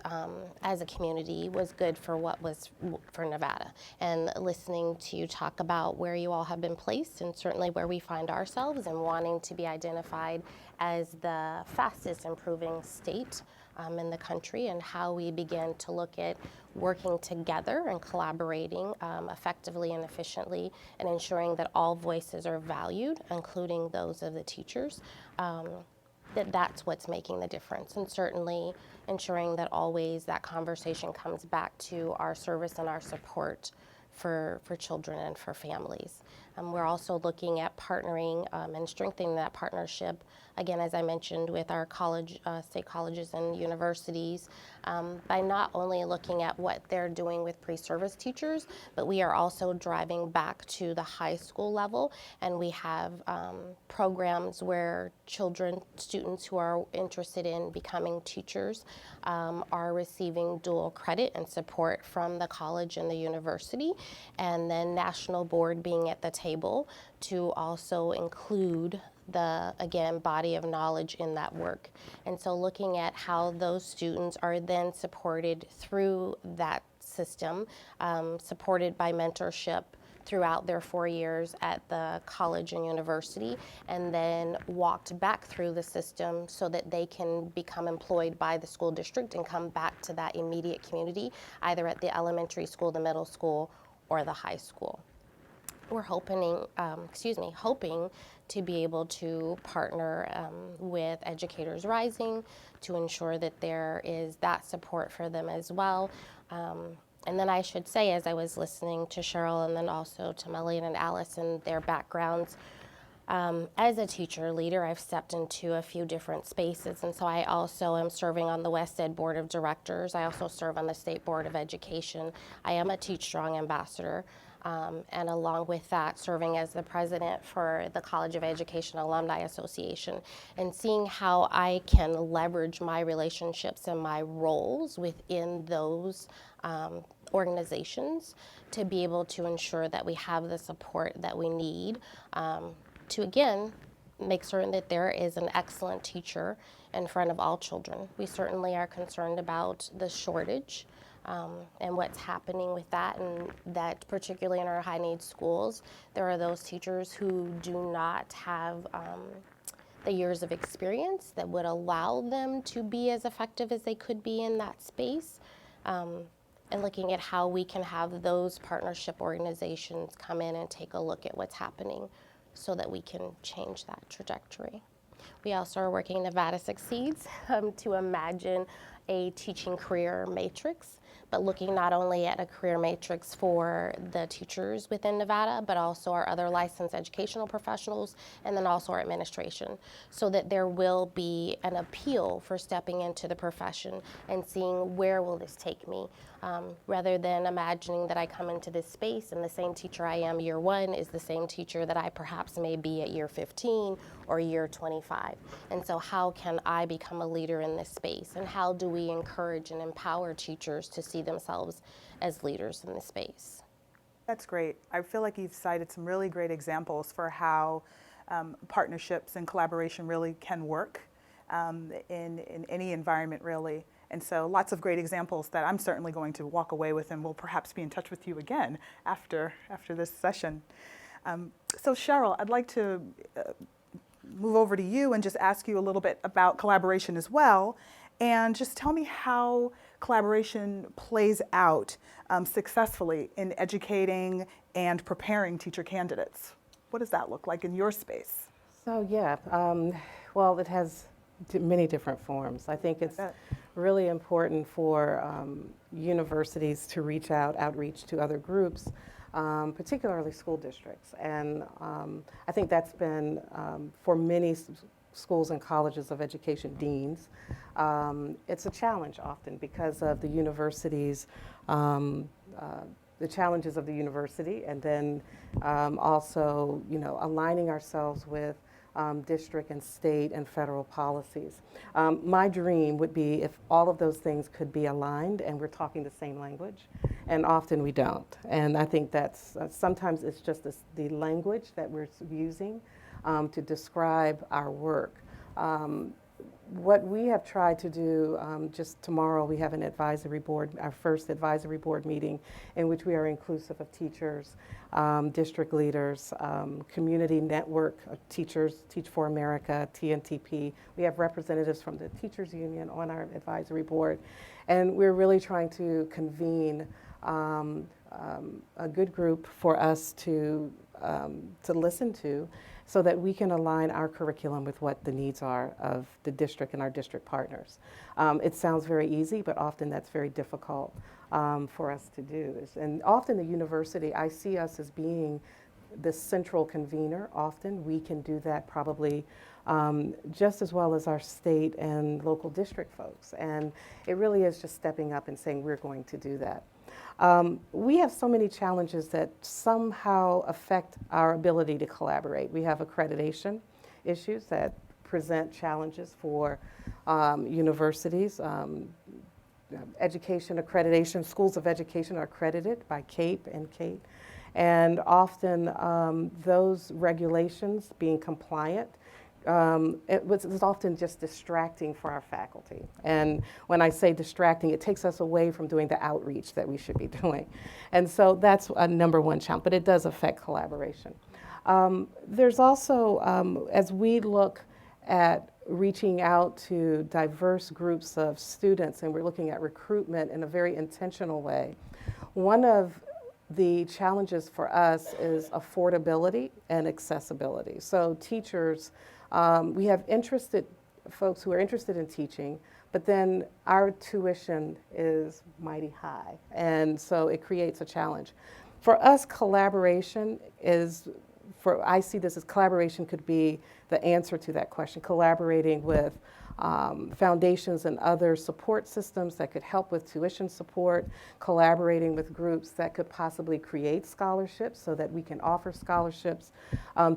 S3: as a community was good for what was for Nevada. And listening to you talk about where you all have been placed and certainly where we find ourselves and wanting to be identified as the fastest improving state in the country, and how we begin to look at working together and collaborating effectively and efficiently and ensuring that all voices are valued, including those of the teachers. That's what's making the difference, and certainly ensuring that always that conversation comes back to our service and our support for children and for families. We're also looking at partnering and strengthening that partnership, again, as I mentioned, with our state colleges and universities, by not only looking at what they're doing with pre-service teachers, but we are also driving back to the high school level, and we have programs where students who are interested in becoming teachers are receiving dual credit and support from the college and the university, and then national board being at the table to also include the, again, body of knowledge in that work. And so looking at how those students are then supported through that system, supported by mentorship throughout their 4 years at the college and university, and then walked back through the system so that they can become employed by the school district and come back to that immediate community, either at the elementary school, the middle school, or the high school. We're hoping to be able to partner with Educators Rising to ensure that there is that support for them as well. And then I should say, as I was listening to Cheryl and then also to Melanie and Alice and their backgrounds, as a teacher leader, I've stepped into a few different spaces, and so I also am serving on the West Ed Board of Directors. I also serve on the State Board of Education. I am a TeachStrong ambassador, and along with that, serving as the president for the College of Education Alumni Association, and seeing how I can leverage my relationships and my roles within those organizations to be able to ensure that we have the support that we need to, again, make certain that there is an excellent teacher in front of all children. We certainly are concerned about the shortage and what's happening with that, and that particularly in our high needs schools, there are those teachers who do not have the years of experience that would allow them to be as effective as they could be in that space. And looking at how we can have those partnership organizations come in and take a look at what's happening so that we can change that trajectory. We also are working Nevada Succeeds to imagine a teaching career matrix, but looking not only at a career matrix for the teachers within Nevada, but also our other licensed educational professionals, and then also our administration, so that there will be an appeal for stepping into the profession and seeing where will this take me, rather than imagining that I come into this space and the same teacher I am year 1 is the same teacher that I perhaps may be at year 15 or year 25. And so how can I become a leader in this space, and how do we encourage and empower teachers to see themselves as leaders in this space?
S2: That's great. I feel like you've cited some really great examples for how partnerships and collaboration really can work in any environment, really. And so lots of great examples that I'm certainly going to walk away with, and will perhaps be in touch with you again after this session. So Cheryl, I'd like to move over to you and just ask you a little bit about collaboration as well, and just tell me how collaboration plays out successfully in educating and preparing teacher candidates. What does that look like in your space?
S4: So yeah, well, it has many different forms. I think it's really important for universities to outreach to other groups, particularly school districts. And I think that's been, for many schools and colleges of education deans, it's a challenge often because of the university's, the challenges of the university, and then also, aligning ourselves with district and state and federal policies. My dream would be if all of those things could be aligned and we're talking the same language, and often we don't. And I think that's, sometimes it's just the language that we're using to describe our work. What we have tried to do, just tomorrow we have an advisory board, our first advisory board meeting, in which we are inclusive of teachers, district leaders, community network of teachers, Teach for America, TNTP. We have representatives from the teachers union on our advisory board, and we're really trying to convene a good group for us to to listen to, so that we can align our curriculum with what the needs are of the district and our district partners. It sounds very easy, but often that's very difficult for us to do. And often the university, I see us as being the central convener. Often we can do that probably just as well as our state and local district folks. And it really is just stepping up and saying we're going to do that. We have so many challenges that somehow affect our ability to collaborate. We have accreditation issues that present challenges for universities. Education accreditation, schools of education are accredited by CAPE and CATE. And often those regulations, being compliant, it's often just distracting for our faculty. And when I say distracting, it takes us away from doing the outreach that we should be doing. And so that's a number one challenge, but it does affect collaboration. There's also, as we look at reaching out to diverse groups of students, and we're looking at recruitment in a very intentional way, one of the challenges for us is affordability and accessibility. So teachers, we have interested folks who are interested in teaching, but then our tuition is mighty high, and so it creates a challenge. For us, collaboration is, I see this as collaboration could be the answer to that question, collaborating with foundations and other support systems that could help with tuition support, collaborating with groups that could possibly create scholarships so that we can offer scholarships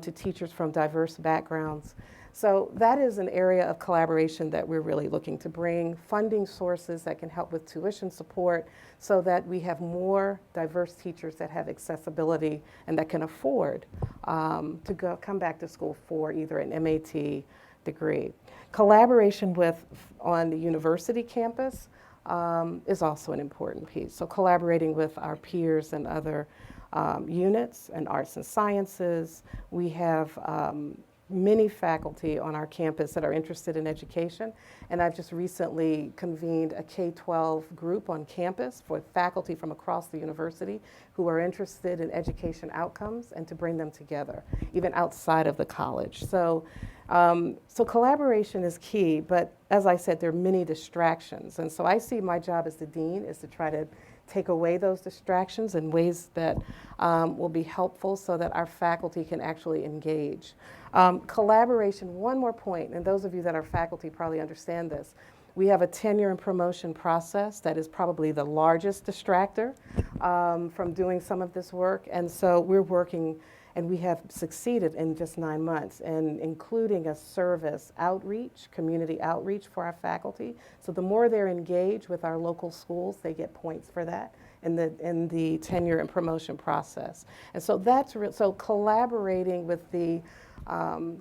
S4: to teachers from diverse backgrounds. So that is an area of collaboration that we're really looking to bring, funding sources that can help with tuition support so that we have more diverse teachers that have accessibility and that can afford to come back to school for either an MAT degree. Collaboration on the university campus is also an important piece. So collaborating with our peers and other units and arts and sciences. We have many faculty on our campus that are interested in education, and I've just recently convened a K-12 group on campus for faculty from across the university who are interested in education outcomes and to bring them together, even outside of the college. So collaboration is key, but as I said, there are many distractions, and so I see my job as the dean is to try to take away those distractions in ways that will be helpful so that our faculty can actually engage. Collaboration, one more point, and those of you that are faculty probably understand this. We have a tenure and promotion process that is probably the largest distractor from doing some of this work, and so we're working, and we have succeeded in just 9 months in including a service outreach, community outreach for our faculty. So the more they're engaged with our local schools, they get points for that in the tenure and promotion process. And so so collaborating with the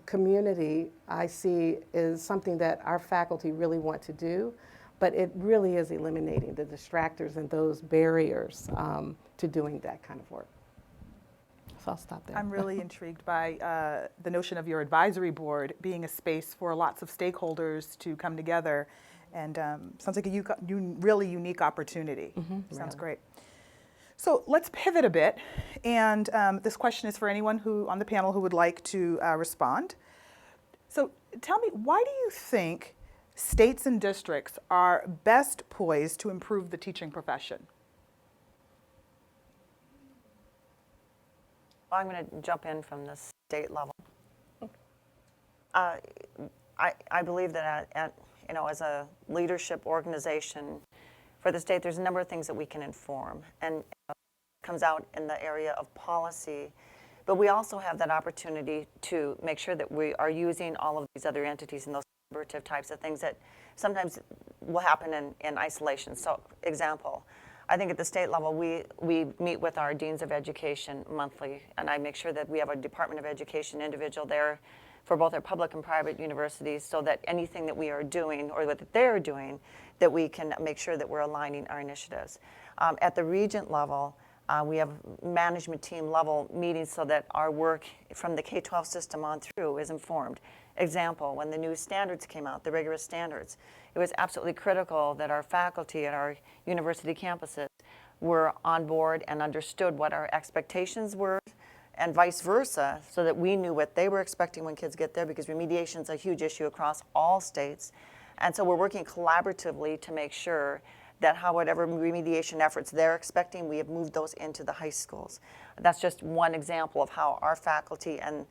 S4: community, I see, is something that our faculty really want to do, but it really is eliminating the distractors and those barriers to doing that kind of work. So I'll stop there.
S2: I'm really intrigued by the notion of your advisory board being a space for lots of stakeholders to come together, and sounds like a really unique opportunity. Sounds great. So let's pivot a bit, and this question is for anyone on the panel who would like to respond. So tell me, why do you think states and districts are best poised to improve the teaching profession?
S5: Well, I'm going to jump in from the state level. I believe that as a leadership organization for the state, there's a number of things that we can inform, and it comes out in the area of policy. But we also have that opportunity to make sure that we are using all of these other entities and those collaborative types of things that sometimes will happen in isolation. So, example, I think at the state level, we meet with our deans of education monthly, and I make sure that we have a Department of Education individual there for both our public and private universities, so that anything that we are doing or that they're doing, that we can make sure that we're aligning our initiatives. At the regent level, we have management team level meetings so that our work from the K-12 system on through is informed. Example, when the new standards came out, the rigorous standards, it was absolutely critical that our faculty at our university campuses were on board and understood what our expectations were and vice versa, so that we knew what they were expecting when kids get there, because remediation is a huge issue across all states. And so we're working collaboratively to make sure that whatever remediation efforts they're expecting, we have moved those into the high schools. That's just one example of how our faculty and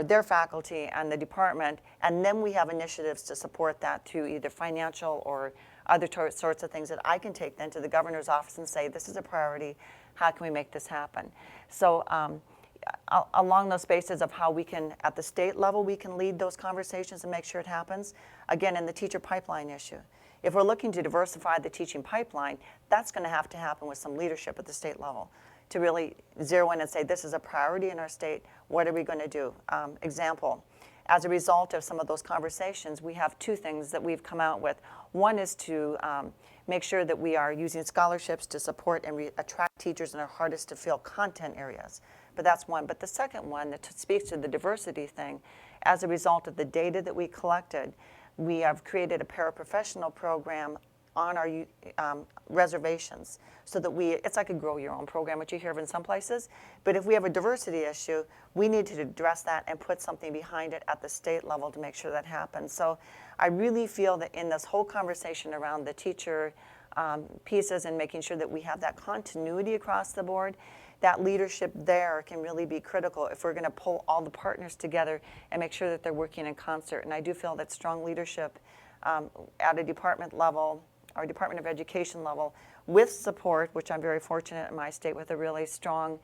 S5: their faculty and the department, and then we have initiatives to support that through either financial or other sorts of things that I can take then to the governor's office and say, this is a priority, how can we make this happen? So along those spaces of how we can, at the state level, we can lead those conversations and make sure it happens. Again, in the teacher pipeline issue, if we're looking to diversify the teaching pipeline, that's going to happen with some leadership at the state level to really zero in and say, this is a priority in our state, what are we going to do? Example, as a result of some of those conversations, we have two things that we've come out with. One is to make sure that we are using scholarships to support and attract teachers in our hardest to fill content areas. But that's one. But the second one that speaks to the diversity thing, as a result of the data that we collected, we have created a paraprofessional program on our reservations, so that it's like a grow your own program, which you hear of in some places. But if we have a diversity issue, we need to address that and put something behind it at the state level to make sure that happens. So I really feel that in this whole conversation around the teacher pieces and making sure that we have that continuity across the board, that leadership there can really be critical if we're going to pull all the partners together and make sure that they're working in concert. And I do feel that strong leadership at a department level, our Department of Education level, with support, which I'm very fortunate in my state with a really strong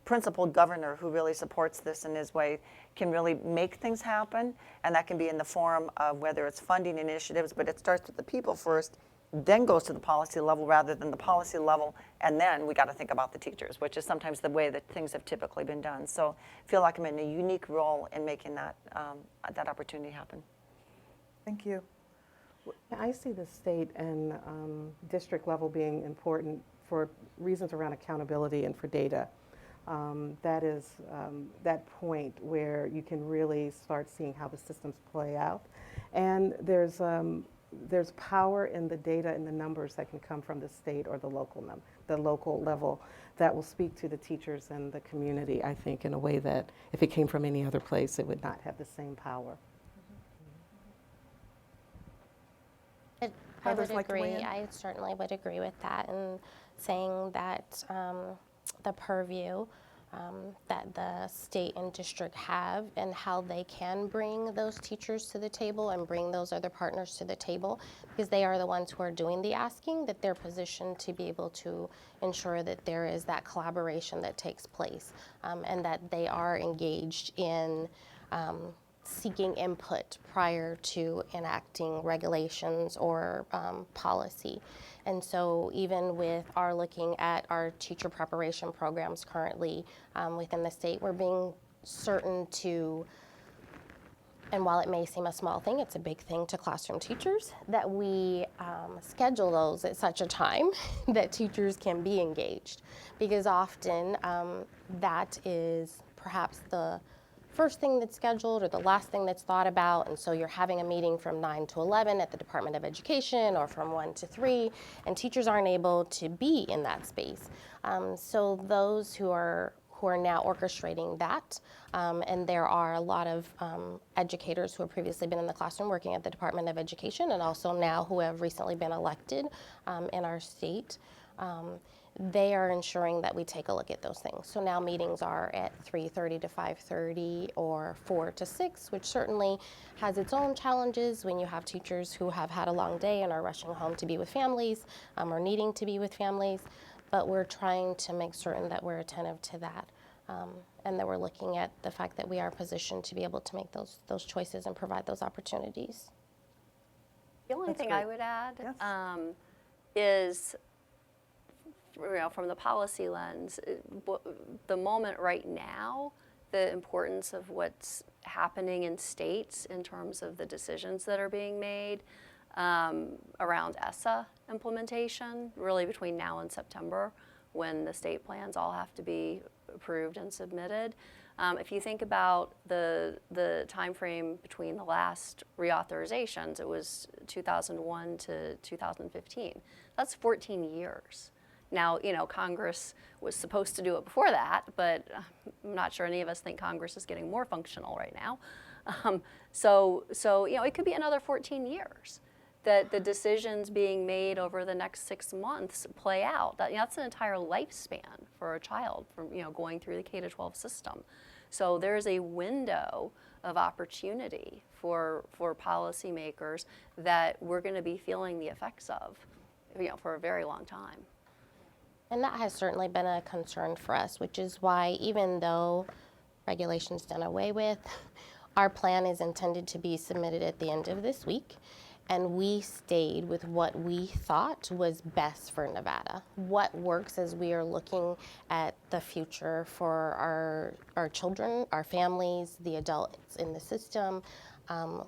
S5: principled governor who really supports this in his way, can really make things happen. And that can be in the form of whether it's funding initiatives, but it starts with the people first, then goes to the policy level rather than the policy level, and then we got to think about the teachers, which is sometimes the way that things have typically been done. So I feel like I'm in a unique role in making that opportunity happen.
S2: Thank you.
S4: I see the state and district level being important for reasons around accountability and for data. That is that point where you can really start seeing how the systems play out. And there's power in the data and the numbers that can come from the state or the local level that will speak to the teachers and the community, I think, in a way that if it came from any other place, it would not have the same power.
S3: I would
S2: Others like to weigh
S3: agree.
S2: in?
S3: I certainly would agree with that, and saying that the purview that the state and district have and how they can bring those teachers to the table and bring those other partners to the table, because they are the ones who are doing the asking, that they're positioned to be able to ensure that there is that collaboration that takes place, and that they are engaged in seeking input prior to enacting regulations or policy. And so even with our looking at our teacher preparation programs currently within the state, we're being certain to, and while it may seem a small thing, it's a big thing to classroom teachers, that we schedule those at such a time that teachers can be engaged. Because often that is perhaps the first thing that's scheduled or the last thing that's thought about, and so you're having a meeting from 9 to 11 at the Department of Education or from 1 to 3, and teachers aren't able to be in that space. So those who are now orchestrating that, and there are a lot of educators who have previously been in the classroom working at the Department of Education, and also now who have recently been elected in our state. They are ensuring that we take a look at those things. So now meetings are at 3:30 to 5:30 or 4 to 6, which certainly has its own challenges when you have teachers who have had a long day and are rushing home to be with families or needing to be with families. But we're trying to make certain that we're attentive to that, and that we're looking at the fact that we are positioned to be able to make those choices and provide those opportunities.
S6: The only
S2: That's
S6: thing
S2: great.
S6: I would add
S2: Yes.
S6: is, from the policy lens, the moment right now, the importance of what's happening in states in terms of the decisions that are being made around ESSA implementation, really between now and September, when the state plans all have to be approved and submitted. If you think about the time frame between the last reauthorizations, it was 2001 to 2015. That's 14 years. Now, Congress was supposed to do it before that, but I'm not sure any of us think Congress is getting more functional right now. So it could be another 14 years that the decisions being made over the next 6 months play out. That's an entire lifespan for a child from going through the K-12 system. So there's a window of opportunity for policymakers that we're going to be feeling the effects of, for a very long time.
S3: And that has certainly been a concern for us, which is why even though regulation's done away with, our plan is intended to be submitted at the end of this week. And we stayed with what we thought was best for Nevada. What works as we are looking at the future for our children, our families, the adults in the system,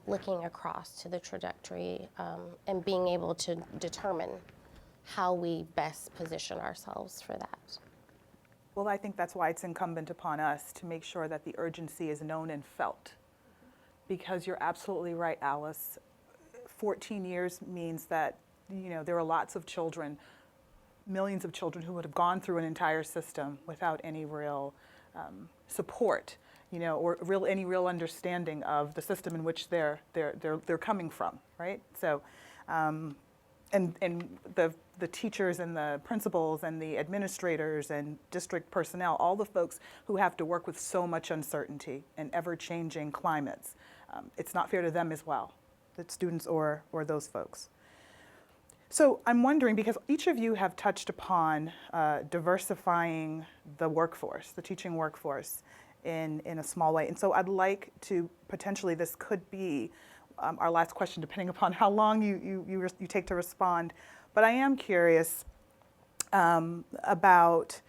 S3: looking across to the trajectory and being able to determine how we best position ourselves for that.
S2: Well, I think that's why it's incumbent upon us to make sure that the urgency is known and felt. Because you're absolutely right, Alice. 14 years means that, there are lots of children, millions of children who would have gone through an entire system without any real support, or any real understanding of the system in which they're coming from, right? So, and the teachers and the principals and the administrators and district personnel, all the folks who have to work with so much uncertainty and ever-changing climates, it's not fair to them as well, the students or those folks. So I'm wondering, because each of you have touched upon diversifying the workforce, the teaching workforce, in a small way. And so I'd like to, potentially this could be our last question, depending upon how long you take to respond. But I am curious about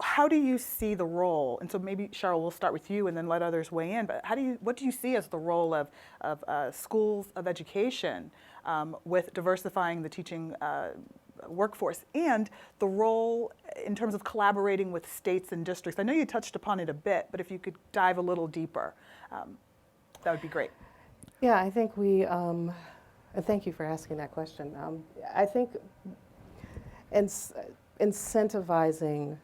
S2: how do you see the role, and so maybe Cheryl, we'll start with you and then let others weigh in, but what do you see as the role of schools of education with diversifying the teaching workforce, and the role in terms of collaborating with states and districts? I know you touched upon it a bit, but if you could dive a little deeper, that would be great.
S4: Yeah, I think and thank you for asking that question. I think incentivizing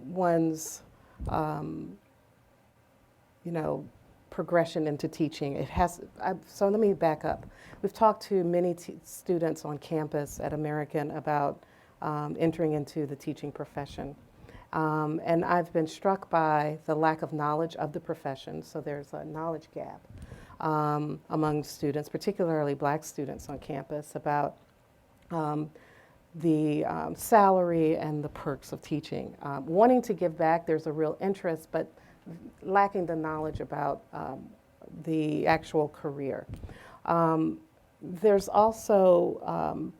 S4: one's, progression into teaching. So let me back up. We've talked to many students on campus at American about entering into the teaching profession. And I've been struck by the lack of knowledge of the profession, so there's a knowledge gap among students, particularly Black students on campus, about the salary and the perks of teaching. Wanting to give back, there's a real interest, but lacking the knowledge about the actual career. There's also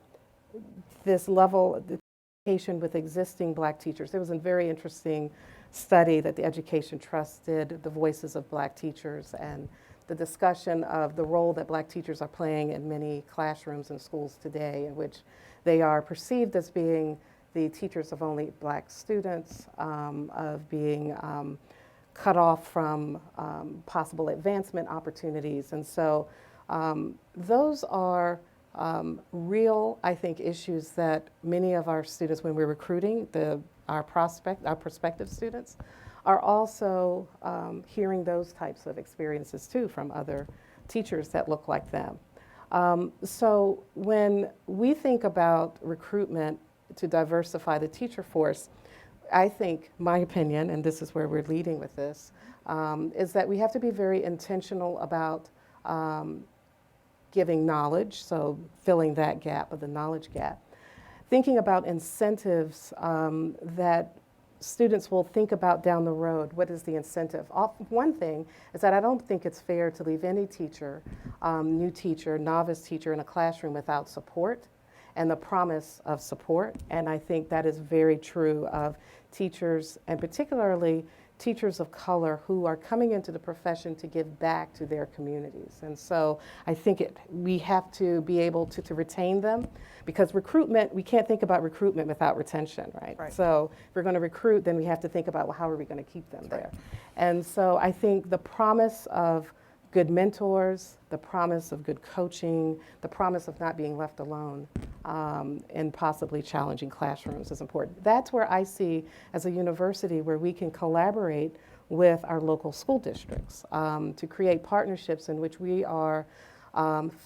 S4: this level of education with existing Black teachers. There was a very interesting study that the Education Trust did, the voices of Black teachers, and the discussion of the role that Black teachers are playing in many classrooms and schools today, in which they are perceived as being the teachers of only Black students, of being cut off from possible advancement opportunities. And so those are real, I think, issues that many of our students, when we're recruiting our prospective students, are also hearing those types of experiences too from other teachers that look like them. So when we think about recruitment to diversify the teacher force, I think, my opinion, and this is where we're leading with this, is that we have to be very intentional about giving knowledge, so filling that gap of the knowledge gap. Thinking about incentives that students will think about down the road. What is the incentive? One thing is that I don't think it's fair to leave any teacher, new teacher, novice teacher in a classroom without support and the promise of support. And I think that is very true of teachers, and particularly teachers of color who are coming into the profession to give back to their communities. And so I think we have to be able to retain them, because recruitment, we can't think about recruitment without retention, right? So if we're going to recruit, then we have to think about, well, how are we going to keep them there? And so I think the promise of good mentors, the promise of good coaching, the promise of not being left alone and possibly challenging classrooms is important. That's where I see, as a university, where we can collaborate with our local school districts to create partnerships in which we are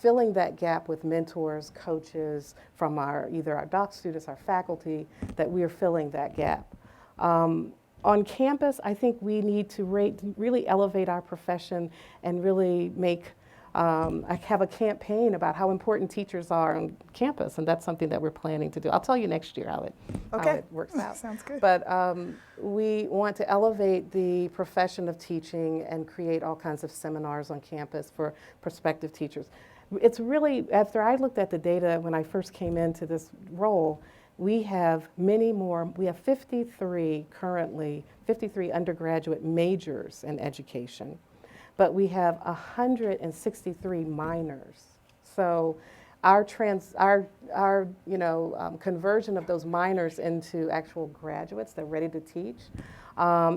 S4: filling that gap with mentors, coaches from either our doc students, our faculty, that we are filling that gap. On campus, I think we need to really elevate our profession and really I have a campaign about how important teachers are on campus, and that's something that we're planning to do. I'll tell you next year how it works out.
S2: Sounds good.
S4: But we want to elevate the profession of teaching and create all kinds of seminars on campus for prospective teachers. It's really, after I looked at the data when I first came into this role, we have many more. We have 53 undergraduate majors in education, but we have 163 minors. So our conversion of those minors into actual graduates that are ready to teach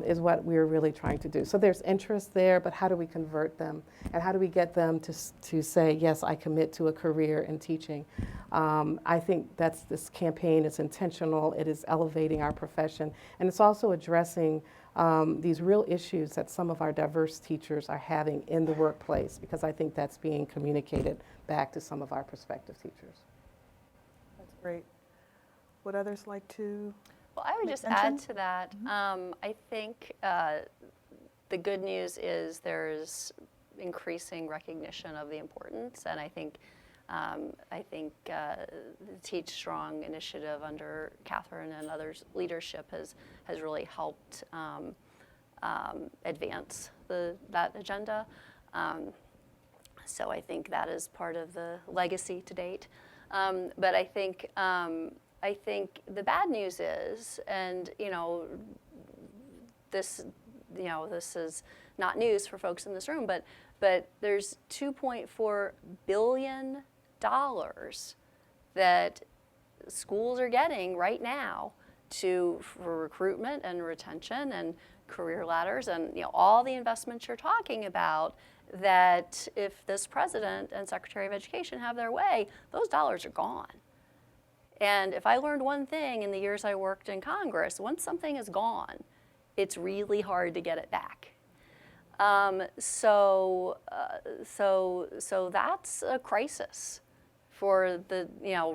S4: is what we're really trying to do. So there's interest there, but how do we convert them? And how do we get them to say, yes, I commit to a career in teaching? I think this campaign is intentional. It is elevating our profession. And it's also addressing these real issues that some of our diverse teachers are having in the workplace, because I think that's being communicated back to some of our prospective teachers.
S2: That's great. Would others like to?
S6: Well, I would just
S2: mention?
S6: add to that. I think the good news is there's increasing recognition of the importance, and I think the TeachStrong initiative under Catherine and others' leadership has really helped advance that agenda. So I think that is part of the legacy to date. But I think the bad news is, and this is not news for folks in this room, but there's $2.4 billion that schools are getting right now for recruitment and retention and career ladders and all the investments you're talking about, that if this president and Secretary of Education have their way, those dollars are gone. And if I learned one thing in the years I worked in Congress, once something is gone, it's really hard to get it back. So that's a crisis for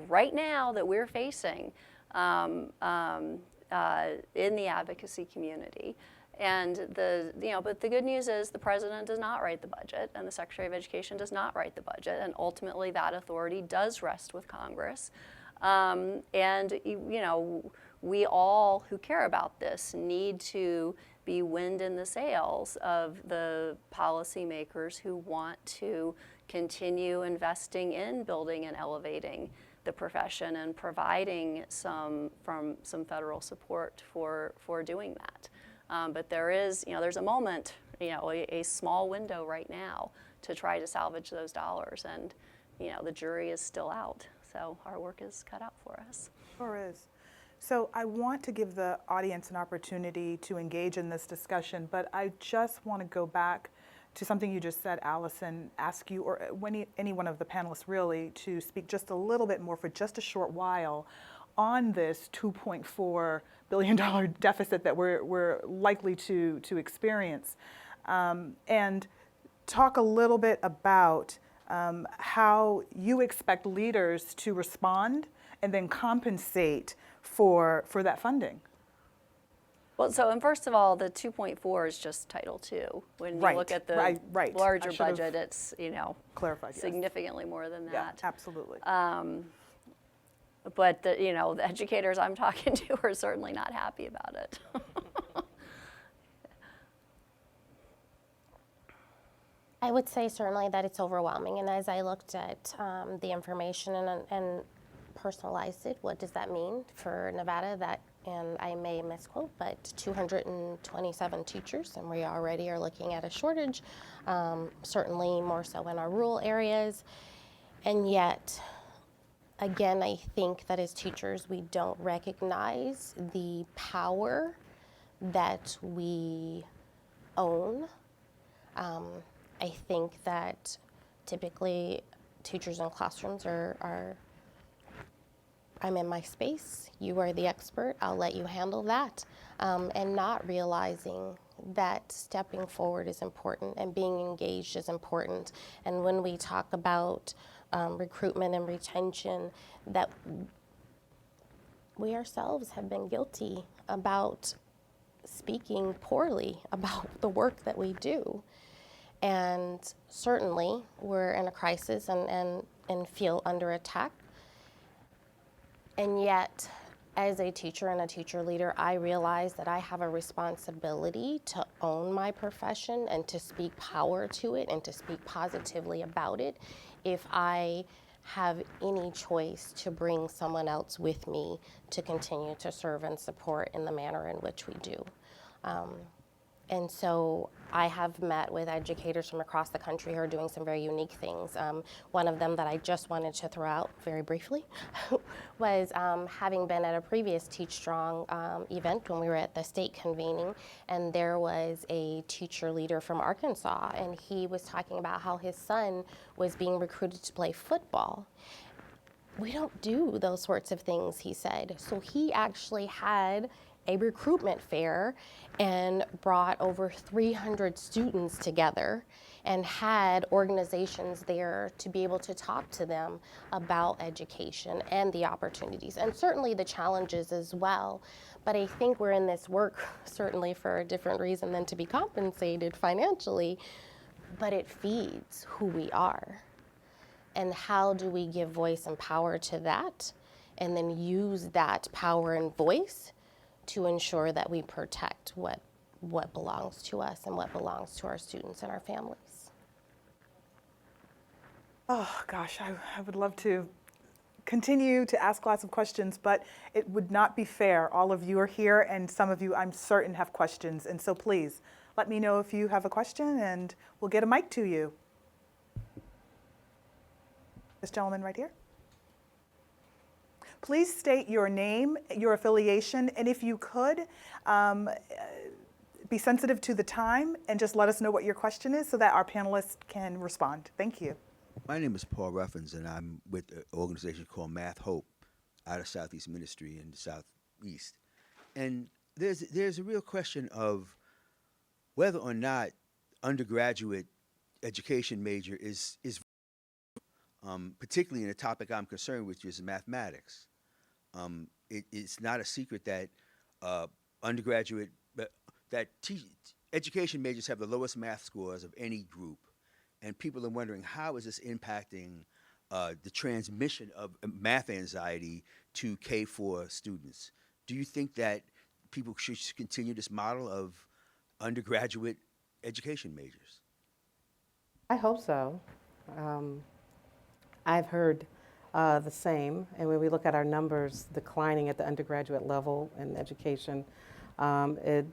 S6: right now that we're facing in the advocacy community. And but the good news is the president does not write the budget, and the Secretary of Education does not write the budget, and ultimately that authority does rest with Congress. And we all who care about this need to be wind in the sails of the policymakers who want to continue investing in building and elevating the profession and providing some federal support for doing that. But there's a moment, a small window right now to try to salvage those dollars, and the jury is still out. So our work is cut out for us.
S2: Sure is. So I want to give the audience an opportunity to engage in this discussion, but I just want to go back to something you just said, Allison, ask you, or any one of the panelists really, to speak just a little bit more for just a short while on this $2.4 billion deficit that we're likely to experience, and talk a little bit about how you expect leaders to respond and then compensate for that funding.
S6: Well, and first of all, the 2.4 is just Title II. When you look at the larger budget, it's
S2: clarified,
S6: significantly more than that.
S2: Yeah, absolutely.
S6: But the educators I'm talking to are certainly not happy about it.
S3: I would say certainly that it's overwhelming, and as I looked at the information and personalized it, what does that mean for Nevada? And I may misquote, but 227 teachers, and we already are looking at a shortage, certainly more so in our rural areas. And yet, again, I think that as teachers, we don't recognize the power that we own. I think that typically teachers in classrooms are I'm in my space, you are the expert, I'll let you handle that, and not realizing that stepping forward is important and being engaged is important. And when we talk about recruitment and retention, that we ourselves have been guilty about speaking poorly about the work that we do. And certainly we're in a crisis and feel under attack. And yet, as a teacher and a teacher leader, I realize that I have a responsibility to own my profession and to speak power to it and to speak positively about it if I have any choice to bring someone else with me to continue to serve and support in the manner in which we do. And so I have met with educators from across the country who are doing some very unique things. One of them that I just wanted to throw out very briefly was having been at a previous TeachStrong event when we were at the state convening, and there was a teacher leader from Arkansas, and he was talking about how his son was being recruited to play football. We don't do those sorts of things, he said. So he actually had a recruitment fair and brought over 300 students together and had organizations there to be able to talk to them about education and the opportunities and certainly the challenges as well. But I think we're in this work certainly for a different reason than to be compensated financially, but it feeds who we are. And how do we give voice and power to that and then use that power and voice to ensure that we protect what belongs to us and what belongs to our students and our families.
S2: Oh gosh, I would love to continue to ask lots of questions, but it would not be fair. All of you are here, and some of you, I'm certain, have questions. And so please, let me know if you have a question, and we'll get a mic to you. This gentleman right here. Please state your name, your affiliation, and if you could, be sensitive to the time and just let us know what your question is so that our panelists can respond. Thank you.
S7: My name is Paul Ruffins, and I'm with an organization called Math Hope out of Southeast Ministry in the Southeast. And there's a real question of whether or not undergraduate education major is particularly in a topic I'm concerned with, which is mathematics. It's not a secret that education majors have the lowest math scores of any group, and people are wondering how is this impacting the transmission of math anxiety to K-4 students. Do you think that people should continue this model of undergraduate education majors?
S4: I hope so. I've heard the same, and when we look at our numbers declining at the undergraduate level in education, it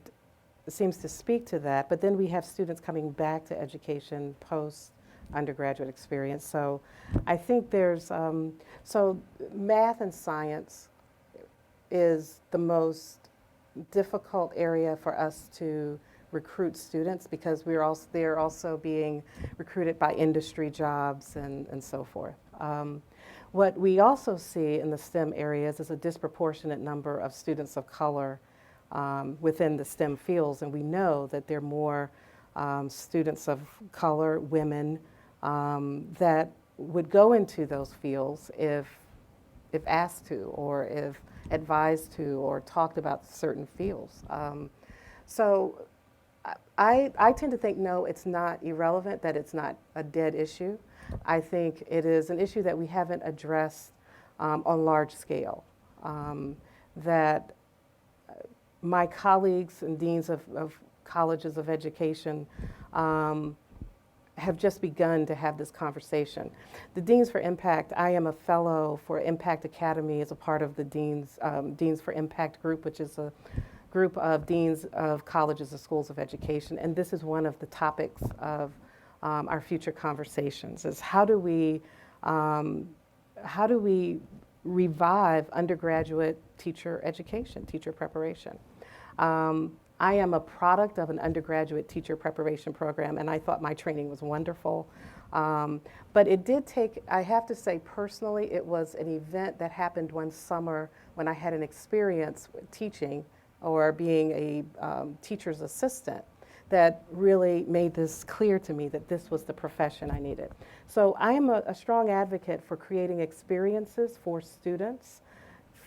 S4: seems to speak to that. But then we have students coming back to education post-undergraduate experience. So I think there's, so math and science is the most difficult area for us to recruit students because they're also being recruited by industry jobs and so forth. What we also see in the STEM areas is a disproportionate number of students of color within the STEM fields, and we know that there are more students of color, women, that would go into those fields if asked to, or if advised to, or talked about certain fields. So I tend to think, no, it's not irrelevant, that it's not a dead issue. I think it is an issue that we haven't addressed on large scale, that my colleagues and deans of colleges of education have just begun to have this conversation. The Deans for Impact, I am a fellow for Impact Academy as a part of the Deans for Impact group, which is a group of deans of colleges and schools of education, and this is one of the topics of our future conversations, is how do we revive undergraduate teacher education, teacher preparation? I am a product of an undergraduate teacher preparation program, and I thought my training was wonderful. But it did take, I have to say personally, it was an event that happened one summer when I had an experience with teaching or being a teacher's assistant that really made this clear to me that this was the profession I needed. So I am a strong advocate for creating experiences for students,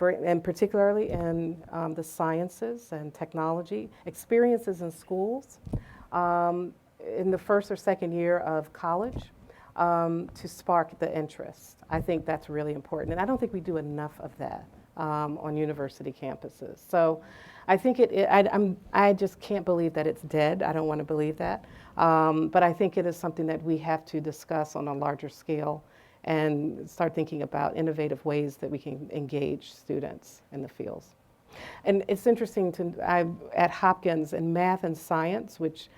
S4: and particularly in the sciences and technology, experiences in schools in the first or second year of college to spark the interest. I think that's really important, and I don't think we do enough of that on university campuses. So I think I just can't believe that it's dead. I don't want to believe that. But I think it is something that we have to discuss on a larger scale and start thinking about innovative ways that we can engage students in the fields. And it's interesting at Hopkins in math and science, which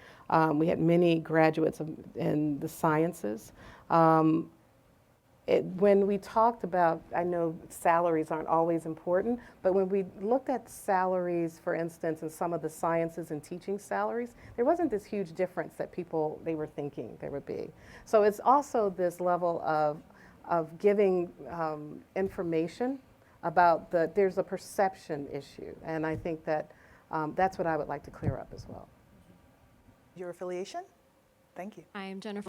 S4: we had many graduates in the sciences. When we talked about, I know salaries aren't always important, but when we looked at salaries, for instance, in some of the sciences and teaching salaries, there wasn't this huge difference that they were thinking there would be. So it's also this level of giving information about there's a perception issue, and I think that that's what I would like to clear up as well.
S2: Your affiliation? Thank you.
S8: I am Jennifer.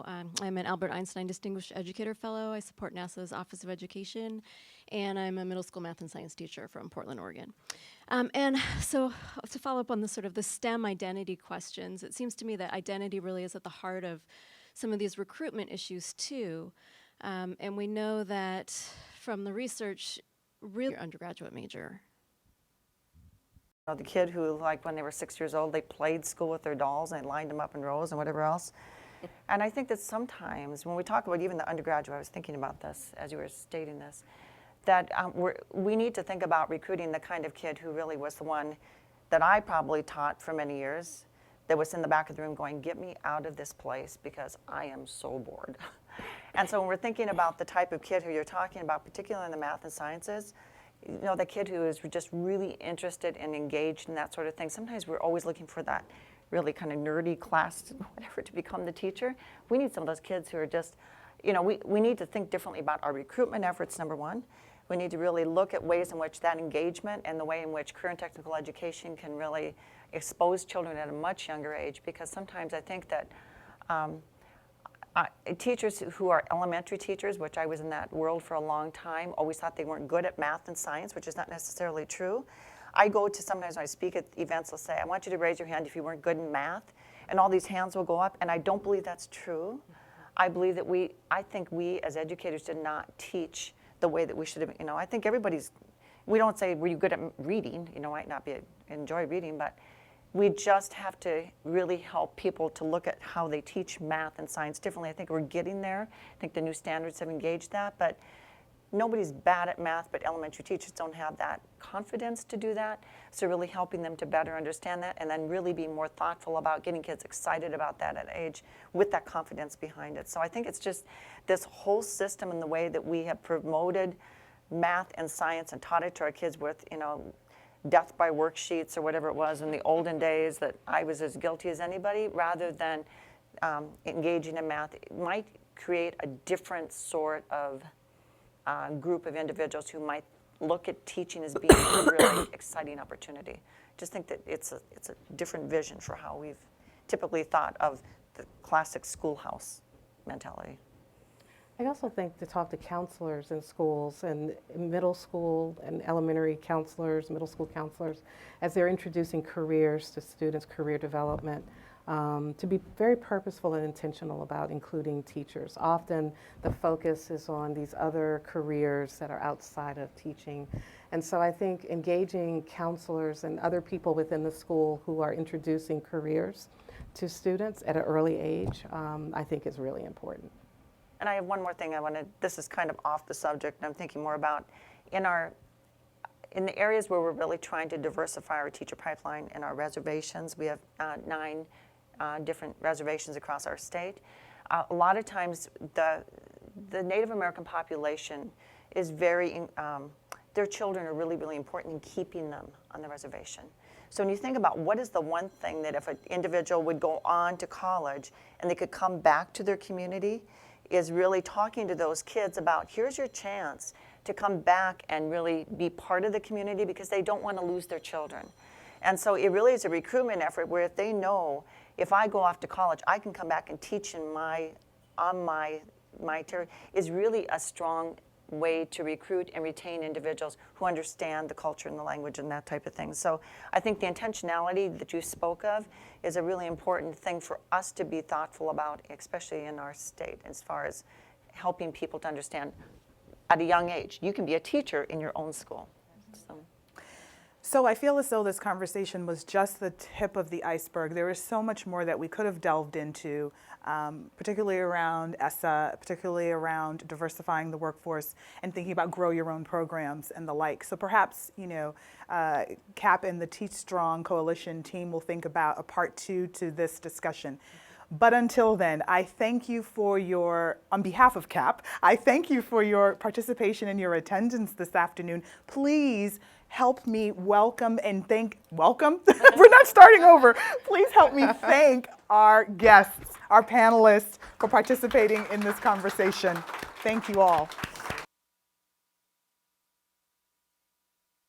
S8: I'm an Albert Einstein Distinguished Educator Fellow. I support NASA's Office of Education, and I'm a middle school math and science teacher from Portland, Oregon. And so to follow up on the sort of the STEM identity questions, it seems to me that identity really is at the heart of some of these recruitment issues too. And we know that from the research, really undergraduate major.
S5: The kid who, like, when they were 6 years old, they played school with their dolls and lined them up in rows and whatever else. And I think that sometimes when we talk about even the undergraduate, I was thinking about this as you were stating this, that we need to think about recruiting the kind of kid who really was the one that I probably taught for many years, that was in the back of the room going, get me out of this place because I am so bored. And so when we're thinking about the type of kid who you're talking about, particularly in the math and sciences, you know, the kid who is just really interested and engaged in that sort of thing, sometimes we're always looking for that really kind of nerdy class, whatever, to become the teacher. We need some of those kids who are just, you know, we need to think differently about our recruitment efforts, number one. We need to really look at ways in which that engagement and the way in which career and technical education can really expose children at a much younger age, because sometimes I think that teachers who are elementary teachers, which I was in that world for a long time, always thought they weren't good at math and science, which is not necessarily true. I go to, sometimes when I speak at events, they'll say, I want you to raise your hand if you weren't good in math, and all these hands will go up, and I don't believe that's true. I believe that I think we as educators did not teach the way that we should have, you know, I think we don't say, were you good at reading? You know, might not enjoy reading, but we just have to really help people to look at how they teach math and science differently. I think we're getting there. I think the new standards have engaged that, but nobody's bad at math, but elementary teachers don't have that confidence to do that. So really helping them to better understand that, and then really be more thoughtful about getting kids excited about that at age with that confidence behind it. So I think it's just this whole system and the way that we have promoted math and science and taught it to our kids with, you know, death by worksheets or whatever it was in the olden days, that I was as guilty as anybody, rather than engaging in math. It might create a different sort of group of individuals who might look at teaching as being a really exciting opportunity. Just think that it's a different vision for how we've typically thought of the classic schoolhouse mentality.
S4: I also think to talk to counselors in schools and middle school and elementary counselors, middle school counselors, as they're introducing careers to students, career development, to be very purposeful and intentional about including teachers. Often the focus is on these other careers that are outside of teaching. And so I think engaging counselors and other people within the school who are introducing careers to students at an early age, I think is really important.
S5: And I have one more thing this is kind of off the subject, and I'm thinking more about in the areas where we're really trying to diversify our teacher pipeline in our reservations. We have 9 different reservations across our state. A lot of times the Native American population is very, their children are really, really important in keeping them on the reservation. So when you think about what is the one thing that if an individual would go on to college and they could come back to their community, is really talking to those kids about here's your chance to come back and really be part of the community because they don't want to lose their children. And so it really is a recruitment effort where if they know if I go off to college, I can come back and teach on my territory, is really a strong way to recruit and retain individuals who understand the culture and the language and that type of thing. So I think the intentionality that you spoke of is a really important thing for us to be thoughtful about, especially in our state, as far as helping people to understand at a young age. You can be a teacher in your own school.
S2: So I feel as though this conversation was just the tip of the iceberg. There is so much more that we could have delved into, particularly around ESSA, particularly around diversifying the workforce and thinking about grow your own programs and the like. So perhaps, CAP and the TeachStrong Coalition team will think about a part 2 to this discussion. But until then, I thank you for on behalf of CAP, I thank you for your participation and your attendance this afternoon. Please help me welcome. We're not starting over. Please help me thank our guests, our panelists for participating in this conversation. Thank you all.